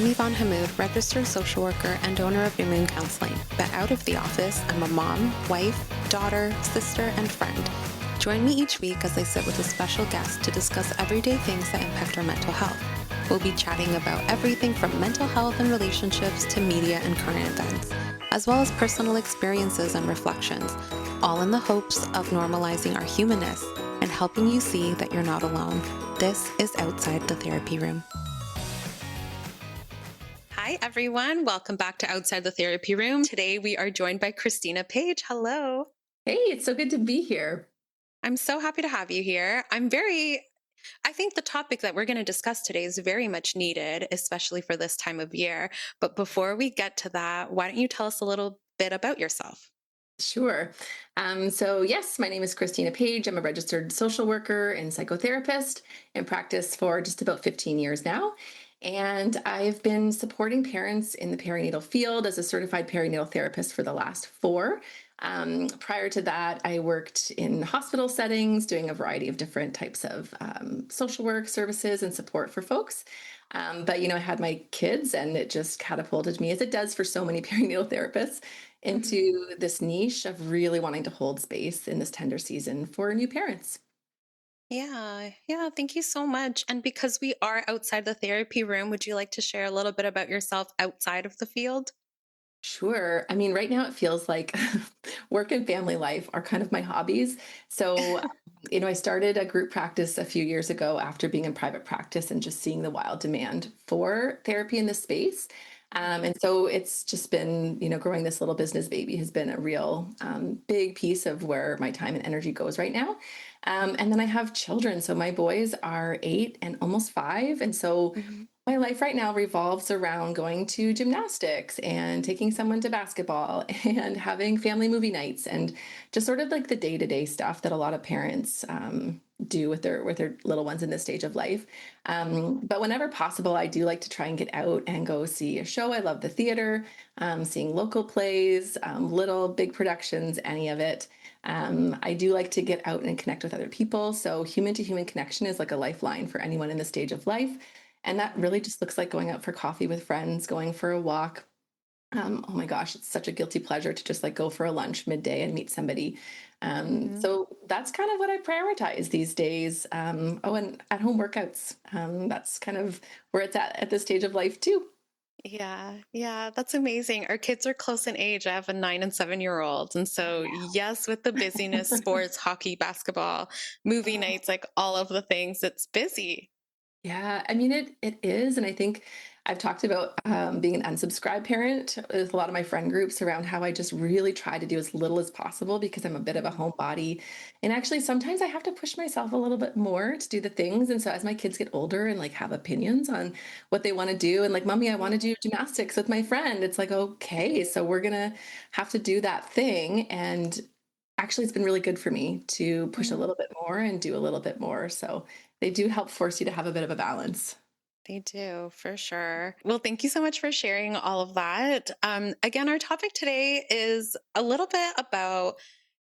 I'm Yvonne Hamoud, registered social worker and owner of New Moon Counseling, but out of the office, I'm a mom, wife, daughter, sister, and friend. Join me each week as I sit with a special guest to discuss everyday things that impact our mental health. We'll be chatting about everything from mental health and relationships to media and current events, as well as personal experiences and reflections, all in the hopes of normalizing our humanness and helping you see that you're not alone. This is Outside the Therapy Room. Hi, everyone. Welcome back to Outside the Therapy Room. Today, we are joined by Christina Page. Hello. Hey, it's so good to be here. I'm so happy to have you here. I think the topic that we're going to discuss today is very much needed, especially for this time of year. But before we get to that, why don't you tell us a little bit about yourself? Sure. Yes, my name is Christina Page. I'm a registered social worker and psychotherapist in practice for just about 15 years now. And I've been supporting parents in the perinatal field as a certified perinatal therapist for the last four. Prior to that, I worked in hospital settings doing a variety of different types of social work services and support for folks. I had my kids and it just catapulted me, as it does for so many perinatal therapists, Mhm. into this niche of really wanting to hold space in this tender season for new parents. Yeah. Thank you so much. And because we are outside the therapy room, would you like to share a little bit about yourself outside of the field? Sure. I mean, right now it feels like work and family life are kind of my hobbies. I started a group practice a few years ago after being in private practice and just seeing the wild demand for therapy in this space. And so it's just been, growing this little business baby has been a real big piece of where my time and energy goes right now. And then I have children. So my boys are 8 and almost 5. And so Mhm. my life right now revolves around going to gymnastics and taking someone to basketball and having family movie nights and just sort of like the day-to-day stuff that a lot of parents do with their little ones in this stage of life. But whenever possible, I do like to try and get out and go see a show. I love the theater, seeing local plays, little big productions, any of it. I do like to get out and connect with other people. So human to human connection is like a lifeline for anyone in this stage of life. And that really just looks like going out for coffee with friends, going for a walk. Oh my gosh, it's such a guilty pleasure to just like go for a lunch midday and meet somebody. Mhm. So that's kind of what I prioritize these days. And at home workouts. That's kind of where it's at this stage of life too. Yeah, that's amazing. Our kids are close in age. I have a 9 and 7-year-old. And Oh, so, yeah. yes, with the busyness, sports, hockey, basketball, movie nights, like all of the things, it's busy. Yeah, I mean it is, and I think I've talked about being an unsubscribed parent with a lot of my friend groups around how I just really try to do as little as possible because I'm a bit of a Mhm. homebody, and actually sometimes I have to push myself a little bit more to do the things. And so as my kids get older and like have opinions on what they want to do, and like, mommy, I want to Yeah. do gymnastics with my friend, it's like, okay, so we're gonna have to do that thing. And actually, it's been really good for me to push a Mhm. little bit more and do a little bit more. So they do help force you to have a bit of a balance. They do, for sure. Well, thank you so much for sharing all of that. Again, our topic today is a little bit about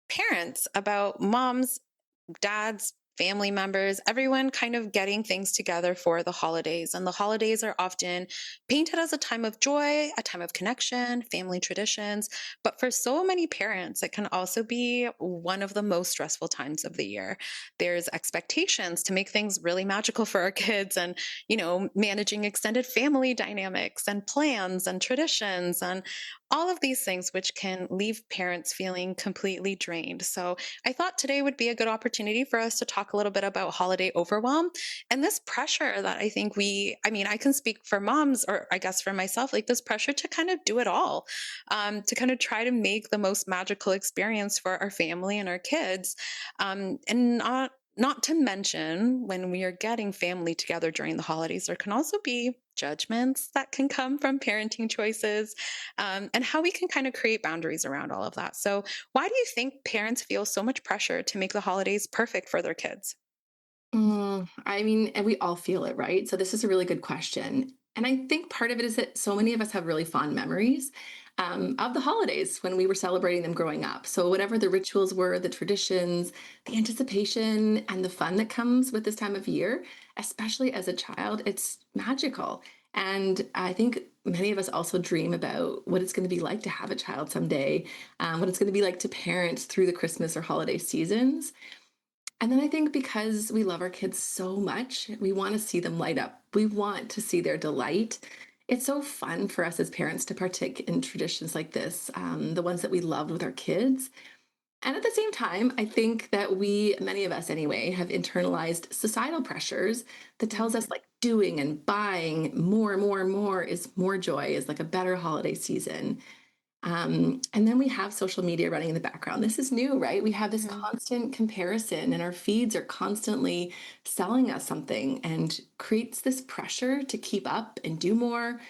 parents, about moms, dads, family members, everyone kind of getting things together for the holidays. And the holidays are often painted as a time of joy, a time of connection, family traditions. But for so many parents, it can also be one of the most stressful times of the year. There's expectations to make things really magical for our kids and, managing extended family dynamics and plans and traditions and all of these things, which can leave parents feeling completely drained. So, I thought today would be a good opportunity for us to talk a little bit about holiday overwhelm and this pressure that I can speak for moms, or I guess for myself, like this pressure to kind of do it all, to kind of try to make the most magical experience for our family and our kids. And not to mention, when we are getting family together during the holidays, there can also be judgments that can come from parenting choices, and how we can kind of create boundaries around all of that. So, why do you think parents feel so much pressure to make the holidays perfect for their kids? I mean, and we all feel it, right? So this is a really good question. And I think part of it is that so many of us have really fond memories of the holidays when we were celebrating them growing up. So whatever the rituals were, the traditions, the anticipation, and the fun that comes with this time of year, especially as a child, it's magical. And I think many of us also dream about what it's going to be like to have a child someday, what it's going to be like to parent through the Christmas or holiday seasons. And then I think because we love our kids so much, we want to see them light up. We want to see their delight. It's so fun for us as parents to partake in traditions like this, the ones that we love with our kids. And at the same time, I think that we, many of us anyway, have internalized societal pressures that tells us Mhm. like doing and buying more and more and more is more joy, is like a better holiday season. And then we have social media running in the background. This is new, right? We have this Mhm. constant comparison, and our feeds are constantly selling us something and creates this pressure to keep up and do more.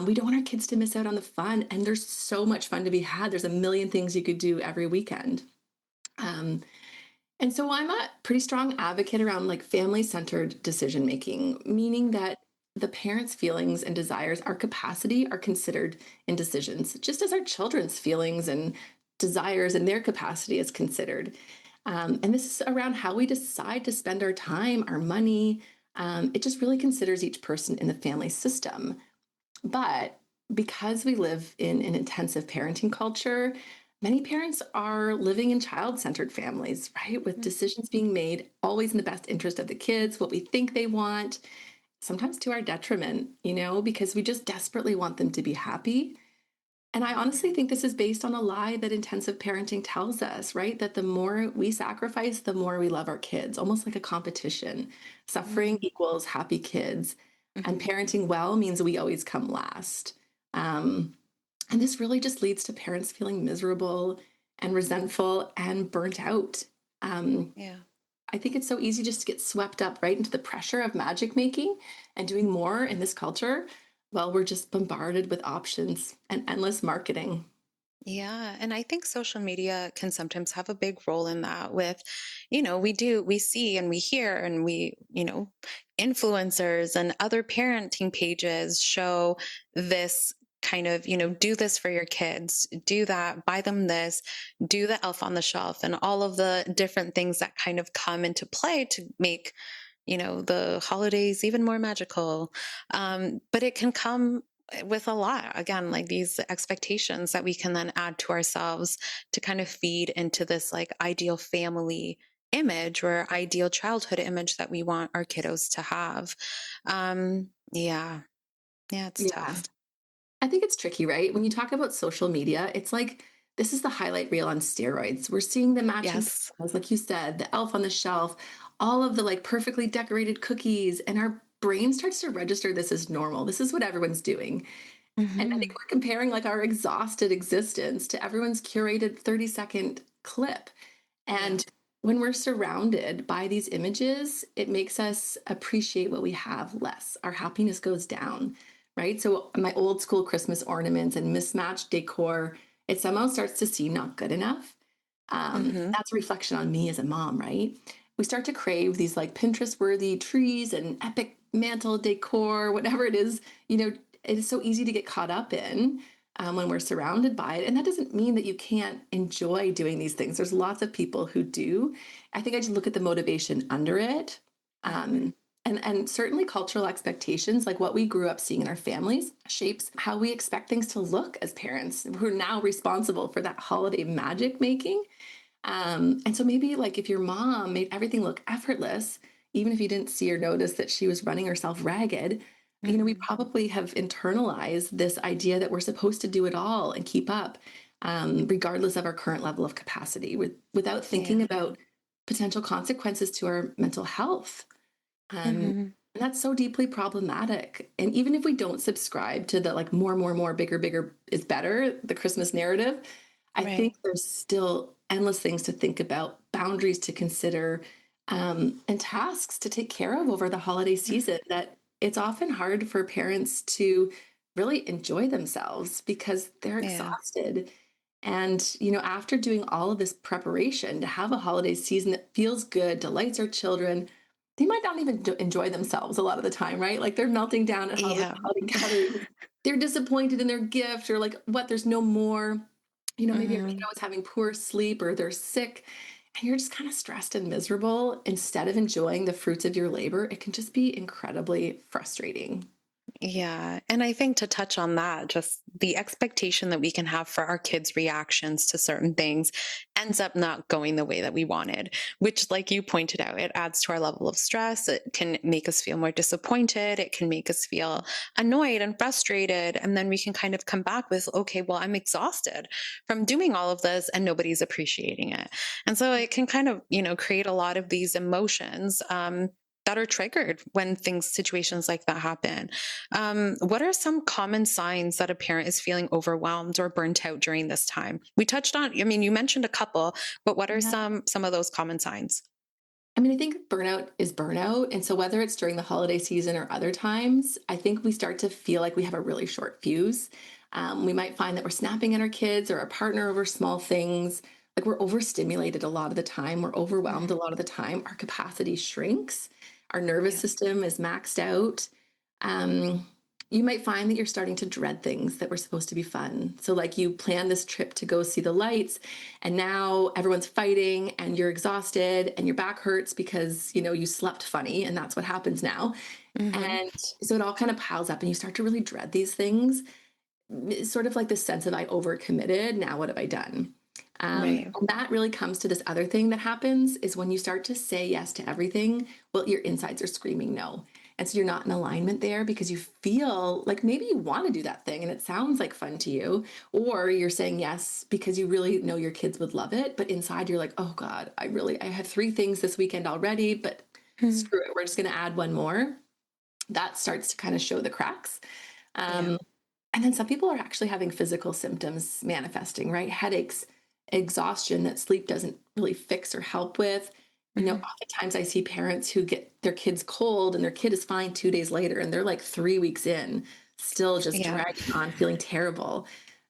We don't want our kids to miss out on the fun, and there's so much fun to be had. There's a million things you could do every weekend. Um, and so I'm a pretty strong advocate around like family centered decision making, meaning that the parents' feelings and desires, our capacity are considered in decisions, just as our children's feelings and desires and their capacity is considered. And this is around how we decide to spend our time, our money. It just really considers each person in the family system. But because we live in an intensive parenting culture, many parents are living in child centered families, right? With Mhm. decisions being made always in the best interest of the kids, what we think they want, sometimes to our detriment, because we just desperately want them to be happy. And I honestly think this is based on a lie that intensive parenting tells us, right? That the more we sacrifice, the more we love our kids, almost like a competition. Suffering Mhm. equals happy kids, and Mhm. parenting well means we always come last. Um, and this really just leads to parents feeling miserable and resentful and burnt out. Um, Yeah. I think it's so easy just to get swept up right into the pressure of magic making and doing more in this culture. Well, we're just bombarded with options and endless marketing. Yeah. And I think social media can sometimes have a big role in that with, we see and we hear and influencers and other parenting pages show this kind of, do this for your kids, do that, buy them this, do the elf on the shelf, and all of the different things that kind of come into play to make the holidays even more magical. But it can come with a lot, again, like these expectations that we can then add to ourselves to kind of feed into this like ideal family image or ideal childhood image that we want our kiddos to have. Yeah. Yeah, it's Yeah. tough. I think it's tricky, right? When you talk about social media, it's like this is the highlight reel on steroids. We're seeing the matching Yes. pajamas, like you said, the elf on the shelf, all of the like perfectly decorated cookies, and our brain starts to register this as normal. This is what everyone's doing. And I think Hmm. we're comparing like our exhausted existence to everyone's curated 30-second clip. Yeah. And when we're surrounded by these images, it makes us appreciate what we have less. Our happiness goes down, right? So my old school Christmas ornaments and mismatched decor, it somehow starts to seem not good enough. Hmm. That's a reflection on me as a mom, right? We start to crave these like Pinterest worthy trees and epic mantle decor, whatever it is, it is so easy to get caught up in when we're surrounded by it. And that doesn't mean that you can't enjoy doing these things. There's lots of people who do. I think I just look at the motivation under it. Hmm. Um, and certainly cultural expectations, like what we grew up seeing in our families, shapes how we expect things to look as parents who are now responsible for that holiday magic making. And so maybe like if your mom made everything look effortless, even if you didn't see or notice that she was running herself ragged, we Hmm. probably have internalized this idea that we're supposed to do it all and keep up, regardless of our current level of capacity, without thinking Yeah. about potential consequences to our mental health. Um, Hmm. and that's so deeply problematic. And even if we don't subscribe to the like more, more, more, bigger, bigger is better, the Christmas narrative, I think Right. there's still endless things to think about, boundaries to consider, and tasks to take care of over the holiday season that it's often hard for parents to really enjoy themselves because they're Yeah. exhausted. And, after doing all of this preparation to have a holiday season that feels good, delights our children, they might not even enjoy themselves a lot of the time, right? Like they're melting down at Yeah. holiday gatherings. They're disappointed in their gift or like, what, there's no more. Maybe your Hmm. kiddo is having poor sleep or they're sick and you're just kind of stressed and miserable. Instead of enjoying the fruits of your labor, it can just be incredibly frustrating. Yeah. And I think to touch on that, just the expectation that we can have for our kids' reactions to certain things ends up not going the way that we wanted, which, like you pointed out, it adds to our level of stress. It can make us feel more disappointed. It can make us feel annoyed and frustrated. And then we can kind of come back with, okay, well, I'm exhausted from doing all of this and nobody's appreciating it. And so it can kind of, create a lot of these emotions. That are triggered when situations like that happen. What are some common signs that a parent is feeling overwhelmed or burnt out during this time? We touched on, I mean, you mentioned a couple, but what are Yeah. some of those common signs? I mean, I think burnout is burnout. And so, whether it's during the holiday season or other times, I think we start to feel like we have a really short fuse. We might find that we're snapping at our kids or our partner over small things. Like we're overstimulated a lot of the time, we're overwhelmed a Mhm. lot of the time. Our capacity shrinks, our nervous Yeah. system is maxed out. Um, you might find that you're starting to dread things that were supposed to be fun. So, like, you plan this trip to go see the lights, and now everyone's fighting, and you're exhausted, and your back hurts because you slept funny, and that's what happens now. Hmm. And so it all kind of piles up, and you start to really dread these things. It's sort of like this sense of I overcommitted. Now what have I done? Right. And that really comes to this other thing that happens is when you start to say yes to everything, well, your insides are screaming no. And so you're not in alignment there because you feel like maybe you want to do that thing and it sounds like fun to you, or you're saying yes because you really know your kids would love it. But inside you're like, oh God, I have three things this weekend already, but Mhm. screw it. We're just going to add one more. That starts to kind of show the cracks. Yeah. Um, and then some people are actually having physical symptoms manifesting, right? Headaches, exhaustion that sleep doesn't really fix or help with. Hmm. Oftentimes I see parents who get their kids cold and their kid is fine 2 days later and they're like 3 weeks in, still just Yeah. dragging on, feeling terrible.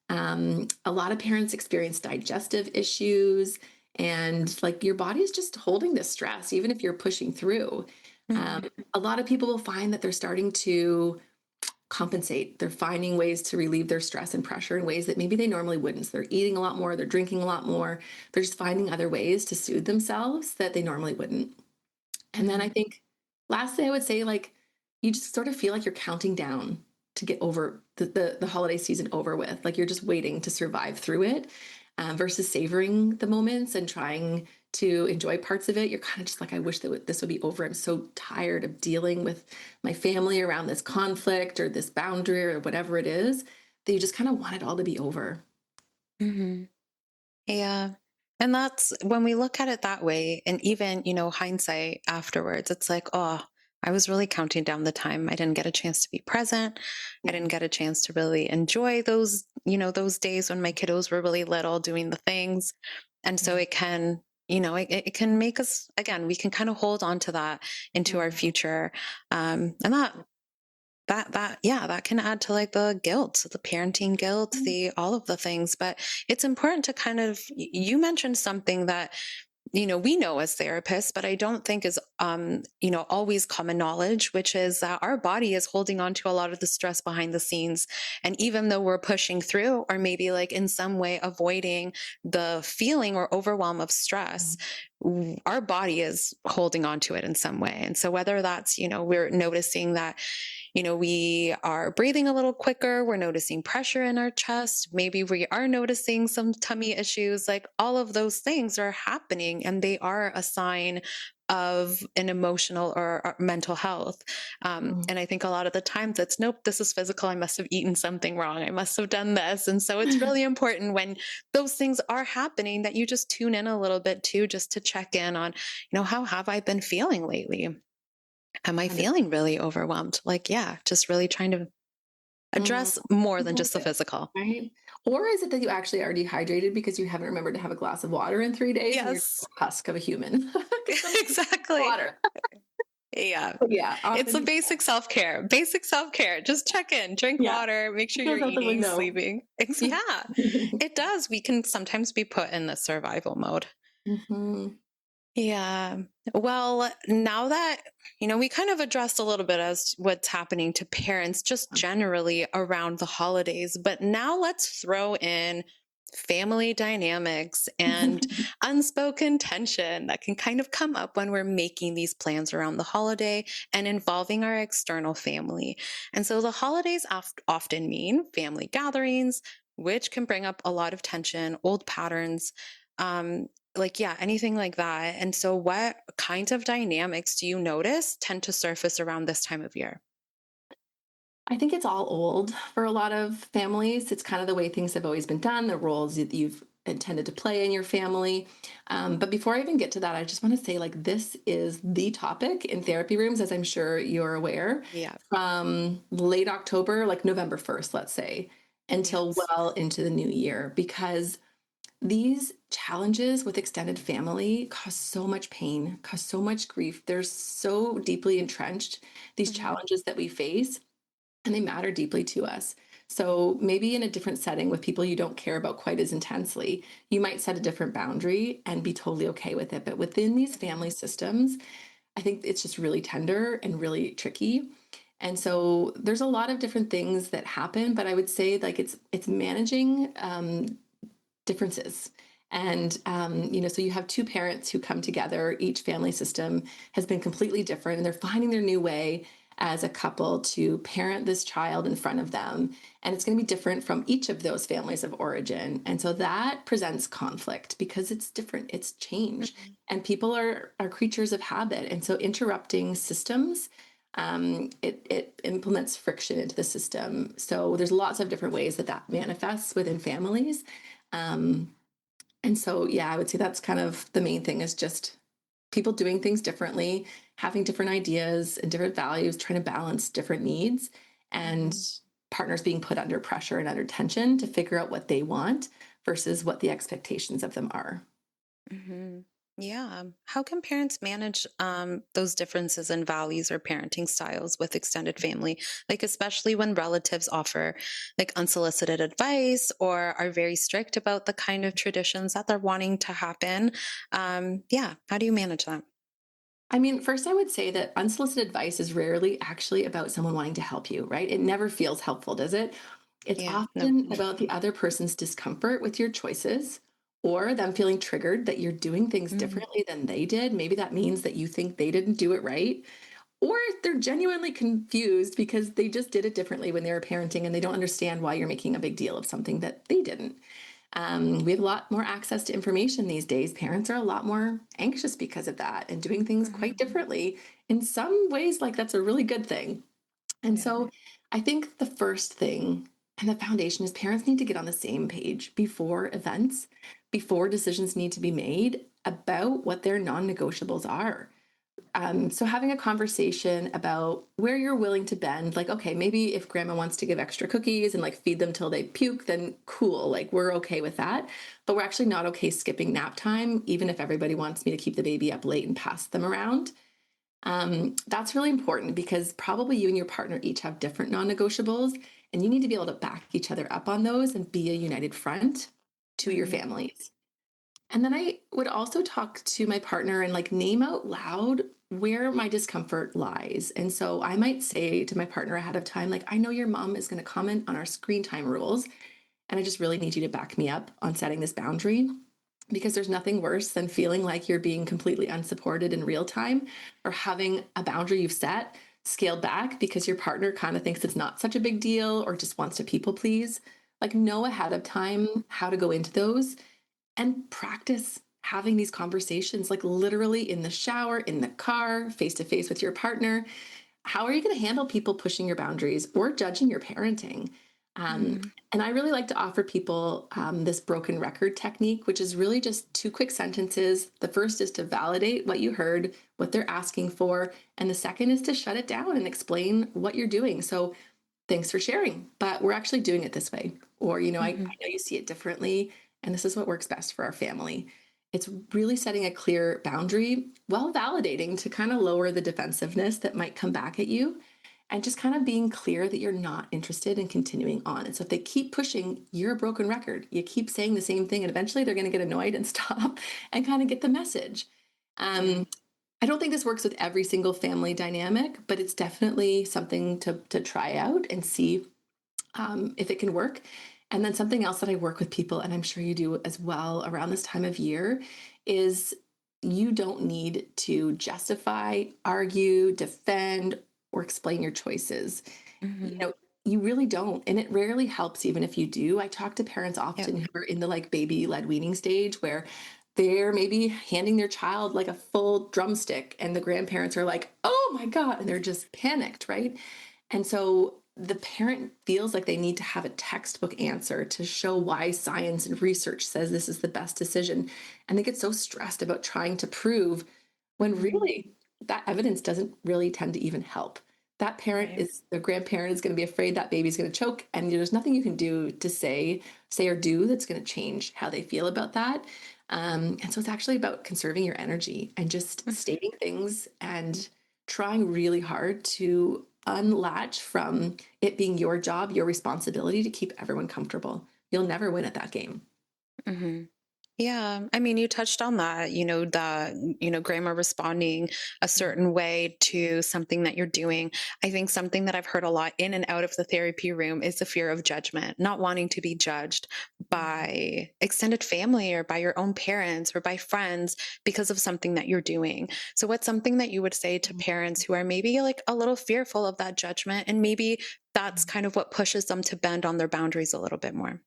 A lot of parents experience digestive issues, and like your body is just holding this stress, even if you're pushing through. Hmm. Um, a lot of people will find that they're starting to compensate. They're finding ways to relieve their stress and pressure in ways that maybe they normally wouldn't. So they're eating a lot more, they're drinking a lot more, they're just finding other ways to soothe themselves that they normally wouldn't. And then I Hmm. think lastly, I would say like you just sort of feel like you're counting down to get over the holiday season over with. Like you're just waiting to survive through it versus savoring the moments and trying to enjoy parts of it. You're kind of just like, I wish that this would be over. I'm so tired of dealing with my family around this conflict or this boundary or whatever it is that you just kind of want it all to be over. Hmm. Yeah. And that's when we look at it that way, and even, hindsight afterwards, it's like, oh, I was really counting down the time. I didn't get a chance to be present. I Yeah. didn't get a chance to really enjoy those days when my kiddos were really little doing the things. And so Yeah. it can, it can make us, again, we can kind of hold on to that into our Mhm. future. And that can add to like the guilt, the parenting guilt, the all of the things. But it's important to kind of, you mentioned something that we know as therapists, but I don't think is always common knowledge, which is that our body is holding on to a lot of the stress behind the scenes. And even though we're pushing through, or maybe like in some way avoiding the feeling or overwhelm of stress, our body is holding on to it in some way. And so whether that's, we're noticing that we are breathing a little quicker. We're noticing pressure in our chest. Maybe we are noticing some tummy issues. Like all of those things are happening and they are a sign of an emotional or mental health. Mhm. And I think a lot of the times it's, nope, this is physical. I must have eaten something wrong. I must have done this. And so it's really important when those things are happening that you just tune in a little bit too, just to check in on, how have I been feeling lately? Am I feeling really overwhelmed? Like, yeah, just really trying to Mm, address more I than love just the it, physical. right? Or is it that you actually are dehydrated because you haven't remembered to have a glass of water in 3 days and you're Yes, a husk of a human? Because some people need exactly. water. Yeah. But yeah, It's the often, basic self-care. Basic self-care. Just check in, drink yeah, water, make it sure you're goes out the eating, window. sleeping. Yeah, it does. We can sometimes be put in the survival mode. Mhm. Yeah. Well, now that, we kind of addressed a little bit as what's happening to parents just generally around the holidays, but now let's throw in family dynamics and unspoken tension that can kind of come up when we're making these plans around the holiday and involving our external family. And so the holidays often mean family gatherings, which can bring up a lot of tension, old patterns. Yeah, anything like that. And so, what kinds of dynamics do you notice tend to surface around this time of year? I think it's all old for a lot of families. It's kind of the way things have always been done, the roles that you've intended to play in your family. But before I even get to that, I just want to say like this is the topic in therapy rooms, as I'm sure you're aware, Yeah. from late October, like November 1st, let's say, until Yes. well into the new year, because these challenges with extended family cause so much pain, cause so much grief. They're so deeply entrenched, these Mhm. challenges that we face, and they matter deeply to us. So maybe in a different setting with people you don't care about quite as intensely, you might set a different boundary and be totally okay with it. But within these family Mhm. systems, I think it's just really tender and really tricky. And so there's a lot of different things that happen, but I would say like it's managing differences. And so you have two parents who come together. Each family system has been completely different, and they're finding their new way as a couple to parent this child in front of them. And it's going to be different from each of those families of origin. And so that presents conflict because it's different, it's change. Mhm. And people are creatures of habit. And so interrupting systems, it implements friction into the system. So there's lots of different ways that that manifests within families. Um, and so, yeah, I would say that's kind of the main thing is just people doing things differently, having different ideas and different values, trying to balance different needs, and Mhm. partners being put under pressure and under tension to figure out what they want versus what the expectations of them are. Mhm. Yeah. How can parents manage those differences in values or parenting styles with extended family? Like, especially when relatives offer like unsolicited advice or are very strict about the kind of traditions that they're wanting to happen. Yeah. How do you manage that? I mean, first, I would say that unsolicited advice is rarely actually about someone wanting to help you, right? It never feels helpful, does it? It's Yeah. No. often about the other person's discomfort with your choices or them feeling triggered that you're doing things Mm. differently than they did. Maybe that means that you think they didn't do it right. Or they're genuinely confused because they just did it differently when they were parenting and they don't understand why you're making a big deal of something that they didn't. We have a lot more access to information these days. Parents are a lot more anxious because of that and doing things quite Mhm. differently. In some ways, like that's a really good thing. And Yeah. so I think the first thing and the foundation is parents need to get on the same page before events, before decisions need to be made about what their non negotiables are. So having a conversation about where you're willing to bend, like, okay, maybe if grandma wants to give extra cookies and like feed them till they puke, then cool, like we're okay with that. But we're actually not okay skipping nap time, even if everybody wants me to keep the baby up late and pass them around. That's really important because probably you and your partner each have different non-negotiables, and you need to be able to back each other up on those and be a united front to your Mhm. families. And then I would also talk to my partner and like name out loud where my discomfort lies. And so I might say to my partner ahead of time, like, I know your mom is going to comment on our screen time rules. And I just really need you to back me up on setting this boundary because there's nothing worse than feeling like you're being completely unsupported in real time or having a boundary you've set scaled back because your partner kind of thinks it's not such a big deal or just wants to people please. Like, know ahead of time how to go into those and practice having these conversations, like literally in the shower, in the car, face to face with your partner. How are you going to handle people pushing your boundaries or judging your parenting? Um, Mhm. and I really like to offer people this broken record technique, which is really just two quick sentences. The first is to validate what you heard, what they're asking for. And the second is to shut it down and explain what you're doing. So, thanks for sharing, but we're actually doing it this way. Or, I Mhm. know you see it differently, and this is what works best for our family. It's really setting a clear boundary while validating to kind of lower the defensiveness that might come back at you and just kind of being clear that you're not interested in continuing on. And so if they keep pushing, you're a broken record. You keep saying the same thing, and eventually they're going to get annoyed and stop and kind of get the message. Yeah. Um, I don't think this works with every single family dynamic, but it's definitely something to try out and see if it can work. And then something else that I work with people, and I'm sure you do as well around this time of year, is you don't need to justify, argue, defend, or explain your choices. You Mhm. know, you really don't. And it rarely helps, even if you do. I talk to parents Yep. often who are in the like baby led weaning stage where they're maybe handing their child like a full drumstick, and the grandparents are like, oh my God, and they're just panicked, right? And so the parent feels like they need to have a textbook answer to show why science and research says this is the best decision. And they get so stressed about trying to prove when Mhm. really that evidence doesn't really tend to even help. That parent Right. is the grandparent is going to be afraid that baby's going to choke, and there's nothing you can do to say or do that's going to change how they feel about that. And so it's actually about conserving your energy and just Mhm. stating things and trying really hard to unlatch from it being your job, your responsibility to keep everyone comfortable. You'll never win at that game. Mhm. Yeah, I mean, you touched on that, grandma responding a certain way to something that you're doing. I think something that I've heard a lot in and out of the therapy room is the fear of judgment, not wanting to be judged Mhm. by extended family or by your own parents or by friends because of something that you're doing. So, what's something that you would say to parents who are maybe like a little fearful of that judgment, and maybe that's kind of what pushes them to bend on their boundaries a little bit more?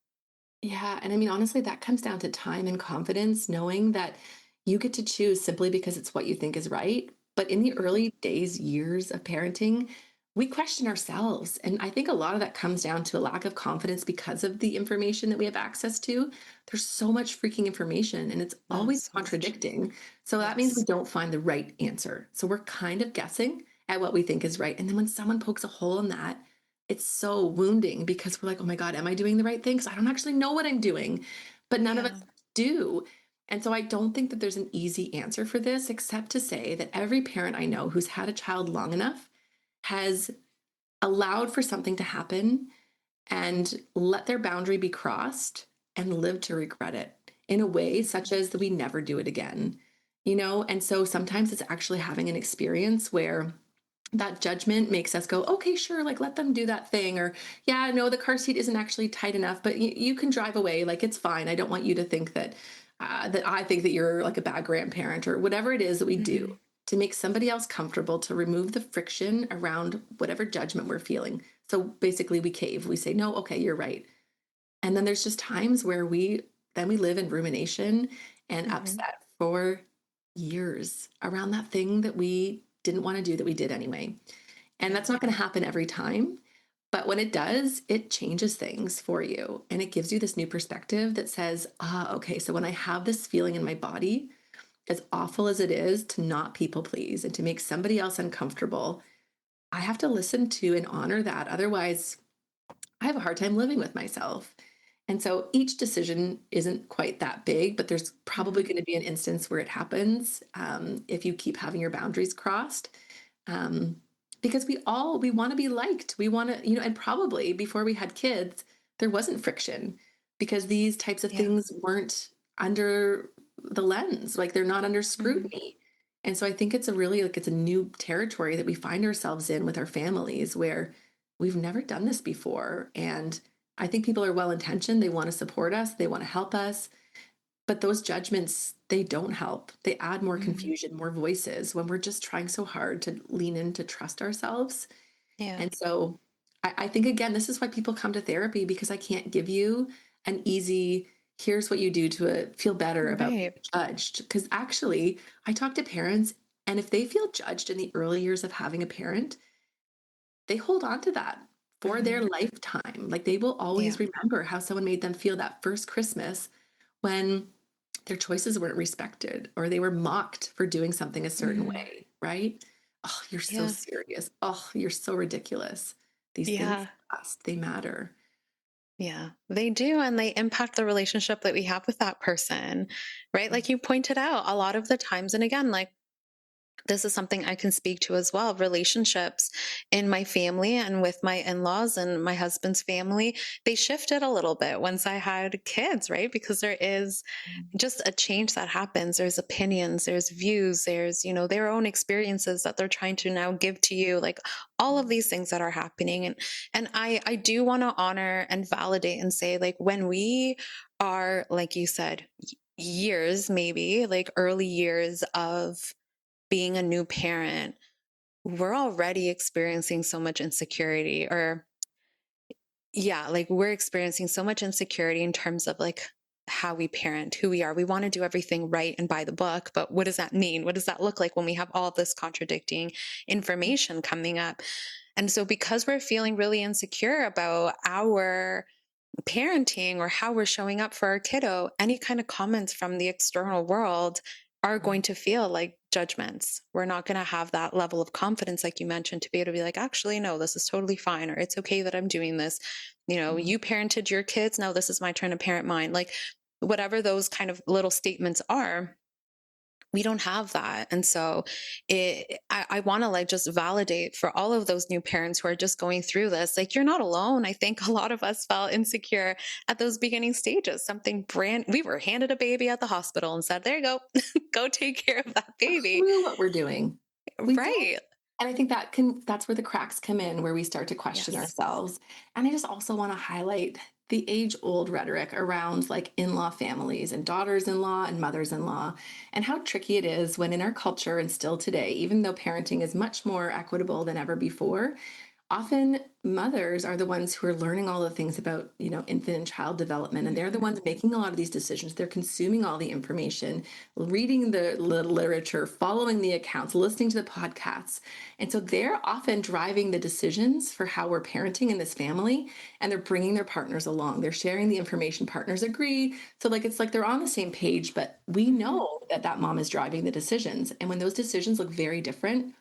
Yeah, and I mean, honestly, that comes down to time and confidence, knowing that you get to choose simply because it's what you think is right. But in the Mhm. early days, years of parenting, we question ourselves. And I think a lot of that comes down to a lack of confidence because of the information that we have access to. There's so much freaking information and it's Oh, always so much. contradicting. So that means we Yes. don't find the right answer. So we're kind of guessing at what we think is right. And then when someone pokes a hole in that, it's so wounding because we're like, oh my God, am I doing the right thing? Because I don't actually know what I'm doing, but none of us Yeah. do. And so I don't think that there's an easy answer for this, except to say that every parent I know who's had a child long enough has allowed for something to happen and let their boundary be crossed and live to regret it in a way such Mhm. as that we never do it again. And so sometimes it's actually having an experience where that judgment makes us go, okay, sure, like let them do that thing. Or, yeah, no, the car seat isn't actually tight enough, but you can drive away. Like it's fine. I don't want you to think that I think that you're like a bad grandparent or whatever it is that we do Mhm. to make somebody else comfortable, to remove the friction around whatever judgment we're feeling. So basically, we cave. We say, no, okay, you're right. And then there's just times where we live in rumination and Mhm. upset for years around that thing that we didn't want to do that we did anyway. And Yeah. that's not going to happen every time. But when it does, it changes things for you. And it gives you this new perspective that says, okay, so when I have this feeling in my body, as awful as it is to not people please and to make somebody else uncomfortable, I have to listen to and honor that. Otherwise, I have a hard time living with myself. And so each decision isn't quite that big, but there's probably Mhm. going to be an instance where it happens if you keep having your boundaries crossed. Um, because we want to be liked. We want to, and probably before we had kids, there wasn't friction because these types of Yeah. things weren't under the lens, like they're not under Mhm. scrutiny. And so I think it's a really like it's a new territory that we find ourselves in with our families where we've never done this before. And I think people are well intentioned. They want to support us, they want to help us. But those judgments, they don't help. They add more Mhm. confusion, more voices when we're just trying so hard to lean in to trust ourselves. Yeah. And so I think, again, this is why people come to therapy because I can't give you an easy, here's what you do to feel better about being Right. judged. Because actually, I talk to parents, and if they feel judged in the early years of having a parent, they hold on to that for their Mhm. lifetime. Like they will Yeah. always remember how someone made them feel that first Christmas when their choices weren't respected or they were mocked for doing something a certain Mhm. way, right? Oh, you're so Yeah. serious. Oh, you're so ridiculous. These things Yeah. last, they matter. Yeah. They do, and they impact the relationship that we have with that person, right? Like you pointed out, a lot of the times, and again, like this is something I can speak to as well. Relationships in my family and with my in laws and my husband's family, they shifted a little bit once I had kids, right? Because there is just a change that happens. There's opinions, there's views, there's, their own experiences that they're trying to now give to you, like all of these things that are happening. And I do want to honor and validate and say, like, when we are, like you said, years, maybe like early years of being a new parent, we're already experiencing so much insecurity, or yeah, like we're experiencing so much insecurity in terms of like how we parent, who we are. We want to do everything right and by the book, but what does that mean? What does that look like when we have all this contradicting information coming up? And so because we're feeling really insecure about our parenting or how we're showing up for our kiddo, any kind of comments from the external world are going to feel like judgments. We're not going to have that level of confidence, like you mentioned, to be able to be like, actually, no, this is totally fine, or it's okay that I'm doing this. Mhm. You parented your kids. Now this is my turn to parent mine. Like, whatever those kind of little statements are, we don't have that. And so I want to like just validate for all of those new parents who are just going through this, like, you're not alone. I think a lot of us felt insecure at those beginning stages. We were handed a baby at the hospital and said, there you go, go take care of that A baby. clue what we're doing. We don't. Right. And I think that's where the cracks come in, where we start to question Yes. ourselves. And I just also want to highlight the age-old rhetoric around like in-law families and daughters-in-law and mothers-in-law, and how tricky it is when in our culture and still today, even though parenting is much more equitable than ever before, often mothers are the ones who are learning all the things about, infant and child development, and they're the ones Mhm. making a lot of these decisions. They're consuming all the information, reading the literature, following the accounts, listening to the podcasts. And so they're often driving the decisions for how we're parenting in this family, and they're bringing their partners along. They're sharing the information, partners agree. So like it's like they're on the same page, but we Mhm. know that that mom is driving the decisions. And when those decisions look very different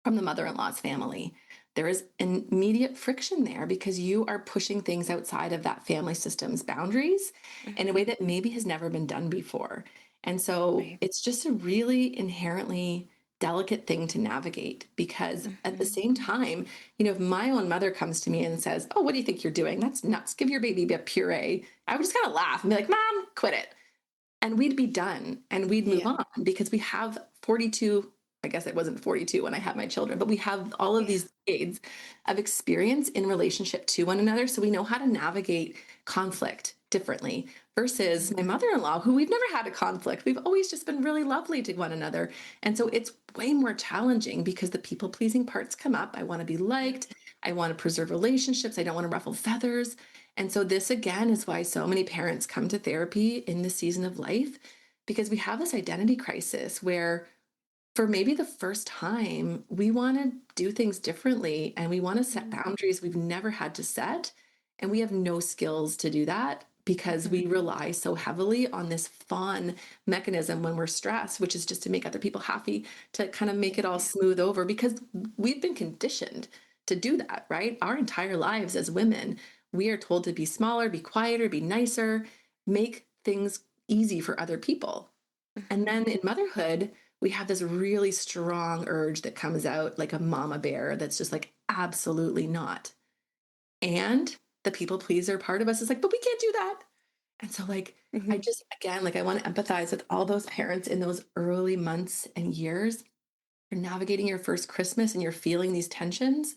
from the mother-in-law's family, there is an immediate friction there because you are pushing things outside of that family system's boundaries in a way Mhm. that maybe has never been done before. And so Right. it's just a really inherently delicate thing to navigate, because at the Mhm. same time, if my own mother comes to me and says, "Oh, what do you think you're doing? That's nuts. Give your baby a puree." I would just kind of laugh and be like, "Mom, quit it." And we'd be done and we'd move Yeah. on, because we have 42, I guess it wasn't 42 when I had my children, but we have all of Yeah. these decades of experience in relationship to one another, so we know how to navigate conflict differently, versus my Mhm. mother-in-law, who we've never had a conflict. We've always just been really lovely to one another. And so it's way more challenging because the people pleasing parts come up. I want to be Yeah. liked, I want to preserve relationships, I don't want to ruffle feathers. And so, this again is why so many parents come to therapy in this season of life, because we have this identity crisis where, for maybe the first time, we want to do things differently and we want to set Mhm. boundaries we've never had to set. And we have no skills to do that because Mhm. we rely so heavily on this fawn mechanism when we're stressed, which is just to make other people happy, to kind of make it all Yeah. smooth over, because we've been conditioned to do that, right? Our entire lives as women, we are told to be smaller, be quieter, be nicer, make things easy for other people. And Mhm. then in motherhood, we have this really strong urge that comes out like a mama bear that's just like, absolutely not. And the people pleaser part of us is like, but we can't do that. And so, like, I Mhm. just, again, like, I want to empathize with all those parents in those early months and years. You're navigating your first Christmas and you're feeling these tensions.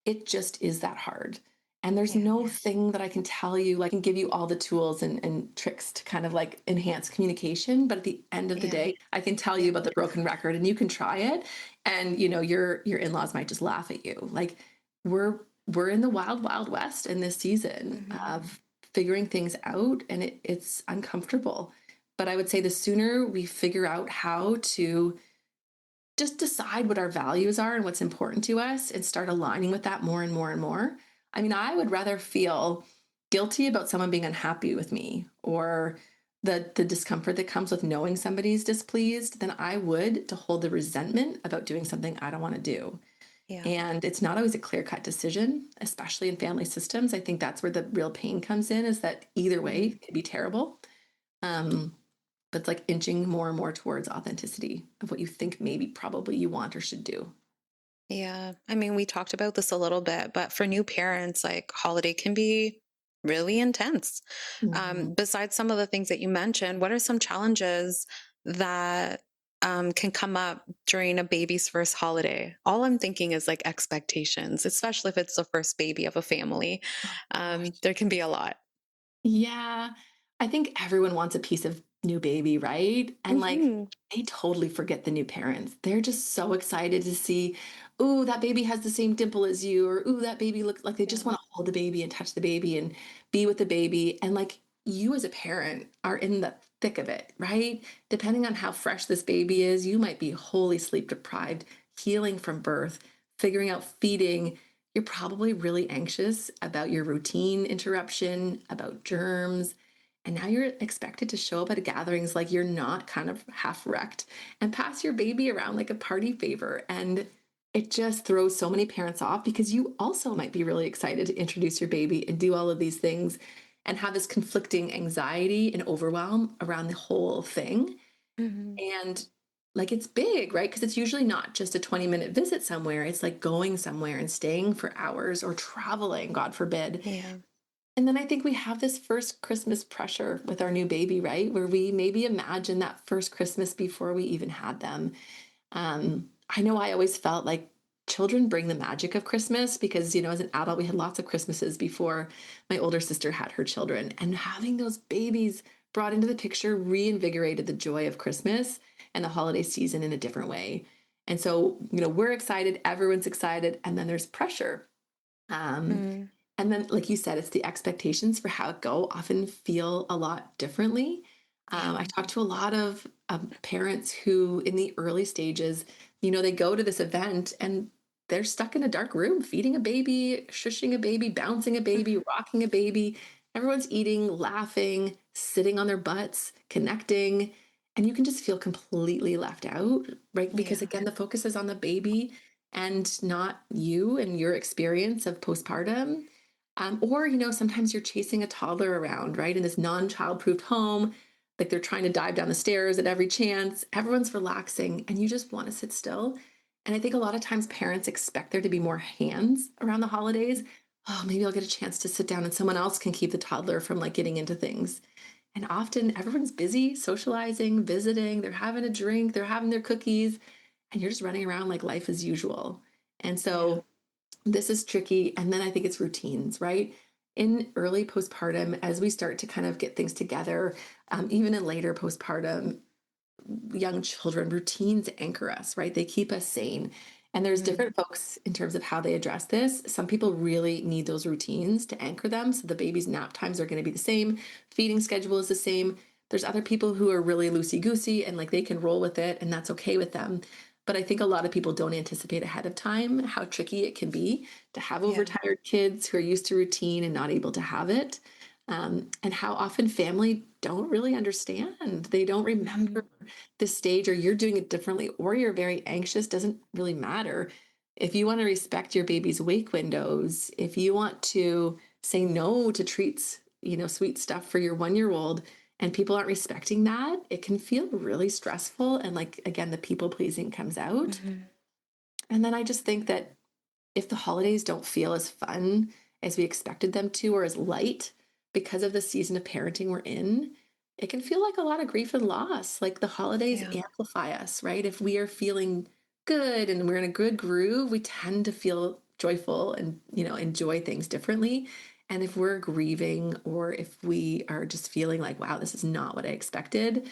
It just is that hard. And there's Yeah. no thing that I can tell you, like, can give you all the tools and tricks to kind of like enhance communication. But at the end of the Yeah. day, I can tell you Yeah. about the broken record and you can try it. And your in-laws might just laugh at you. Like, we're in the wild, wild west in this season Mhm. of figuring things out, and it's uncomfortable. But I would say the sooner we figure out how to just decide what our values are and what's important to us and start aligning with that more and more and more. I mean, I would rather feel guilty about someone being unhappy with me, or the discomfort that comes with knowing somebody's displeased, than I would to hold the resentment about doing something I don't want to do. Yeah. And it's not always a clear-cut decision, especially in family systems. I think that's where the real pain comes in, is that either way Mhm. it could be terrible. Um, but it's like inching more and more towards authenticity of what you think maybe probably you want or should do. Yeah. I mean, we talked about this a little bit, but for new parents, like holiday can be really intense. Mhm. Besides some of the things that you mentioned, what are some challenges that can come up during a baby's first holiday? All I'm thinking is like expectations, especially if it's the first baby of a family. Oh gosh. There can be a lot. Yeah. I think everyone wants a piece of new baby, right? And like Hmm. they totally forget the new parents. They're just so excited to see, ooh, that baby has the same dimple as you, or ooh, that baby looks like they just Yeah. want to hold the baby and touch the baby and be with the baby. And like you as a parent are in the thick of it, right? Depending on how fresh this baby is, you might be wholly sleep deprived, healing from birth, figuring out feeding. You're probably really anxious about your routine interruption, about germs. And now you're expected to show up at gatherings like you're not kind of half wrecked and pass your baby around like a party favor. And it just throws so many parents off because you also might be really excited to introduce your baby and do all of these things and have this conflicting anxiety and overwhelm around the whole thing. Hmm. And like it's big, right? Because it's usually not just a 20-minute visit somewhere. It's like going somewhere and staying for hours or traveling, God forbid. Yeah. And then I think we have this first Christmas pressure with our new baby, right? Where we maybe imagine that first Christmas before we even had them. I know I always felt like children bring the magic of Christmas because, as an adult, we had lots of Christmases before my older sister had her children. And having those babies brought into the picture reinvigorated the joy of Christmas and the holiday season in a different way. And so, we're excited, everyone's excited, and then there's pressure. Um, Mm. and then, like you said, it's the expectations for how it go often feel a lot differently. Yeah. I talked to a lot of parents who, in the early stages, they go to this event and they're stuck in a dark room, feeding a baby, shushing a baby, bouncing a baby, Mhm. rocking a baby. Everyone's eating, laughing, sitting on their butts, connecting. And you can just feel completely left out, right? Because Yeah. again, the focus is on the baby and not you and your experience of postpartum. Or, sometimes you're chasing a toddler around, right? In this non child-proofed home, like they're trying to dive down the stairs at every chance. Everyone's relaxing and you just want to sit still. And I think a lot of times parents expect there to be more hands around the holidays. Oh, maybe I'll get a chance to sit down and someone else can keep the toddler from like getting into things. And often everyone's busy socializing, visiting, they're having a drink, they're having their cookies, and you're just running around like life as usual. And Yeah. so this is tricky. And then I think it's routines, right? In early postpartum, as we start to kind of get things together, even in later postpartum, young children, routines anchor us, right? They keep us sane. And there's Mm. different folks in terms of how they address this. Some people really need those routines to anchor them. So the baby's nap times are going to be the same, feeding schedule is the same. There's other people who are really loosey goosey and like they can roll with it and that's okay with them. But I think a lot of people don't anticipate ahead of time how tricky it can be to have Yeah. overtired kids who are used to routine and not able to have it. And how often family don't really understand. They don't remember Mhm. this stage, or you're doing it differently, or you're very anxious, doesn't really matter. If you want to respect your baby's wake windows, if you want to say no to treats, sweet stuff for your 1 year old, and people aren't respecting that, it can feel really stressful. And like, again, the people pleasing comes out. Mhm. And then I just think that if the holidays don't feel as fun as we expected them to, or as light because of the season of parenting we're in, it can feel like a lot of grief and loss. Like the holidays Yeah. amplify us, right? If we are feeling good and we're in a good groove, we tend to feel joyful and, enjoy things differently. And if we're grieving or if we are just feeling like, wow, this is not what I expected,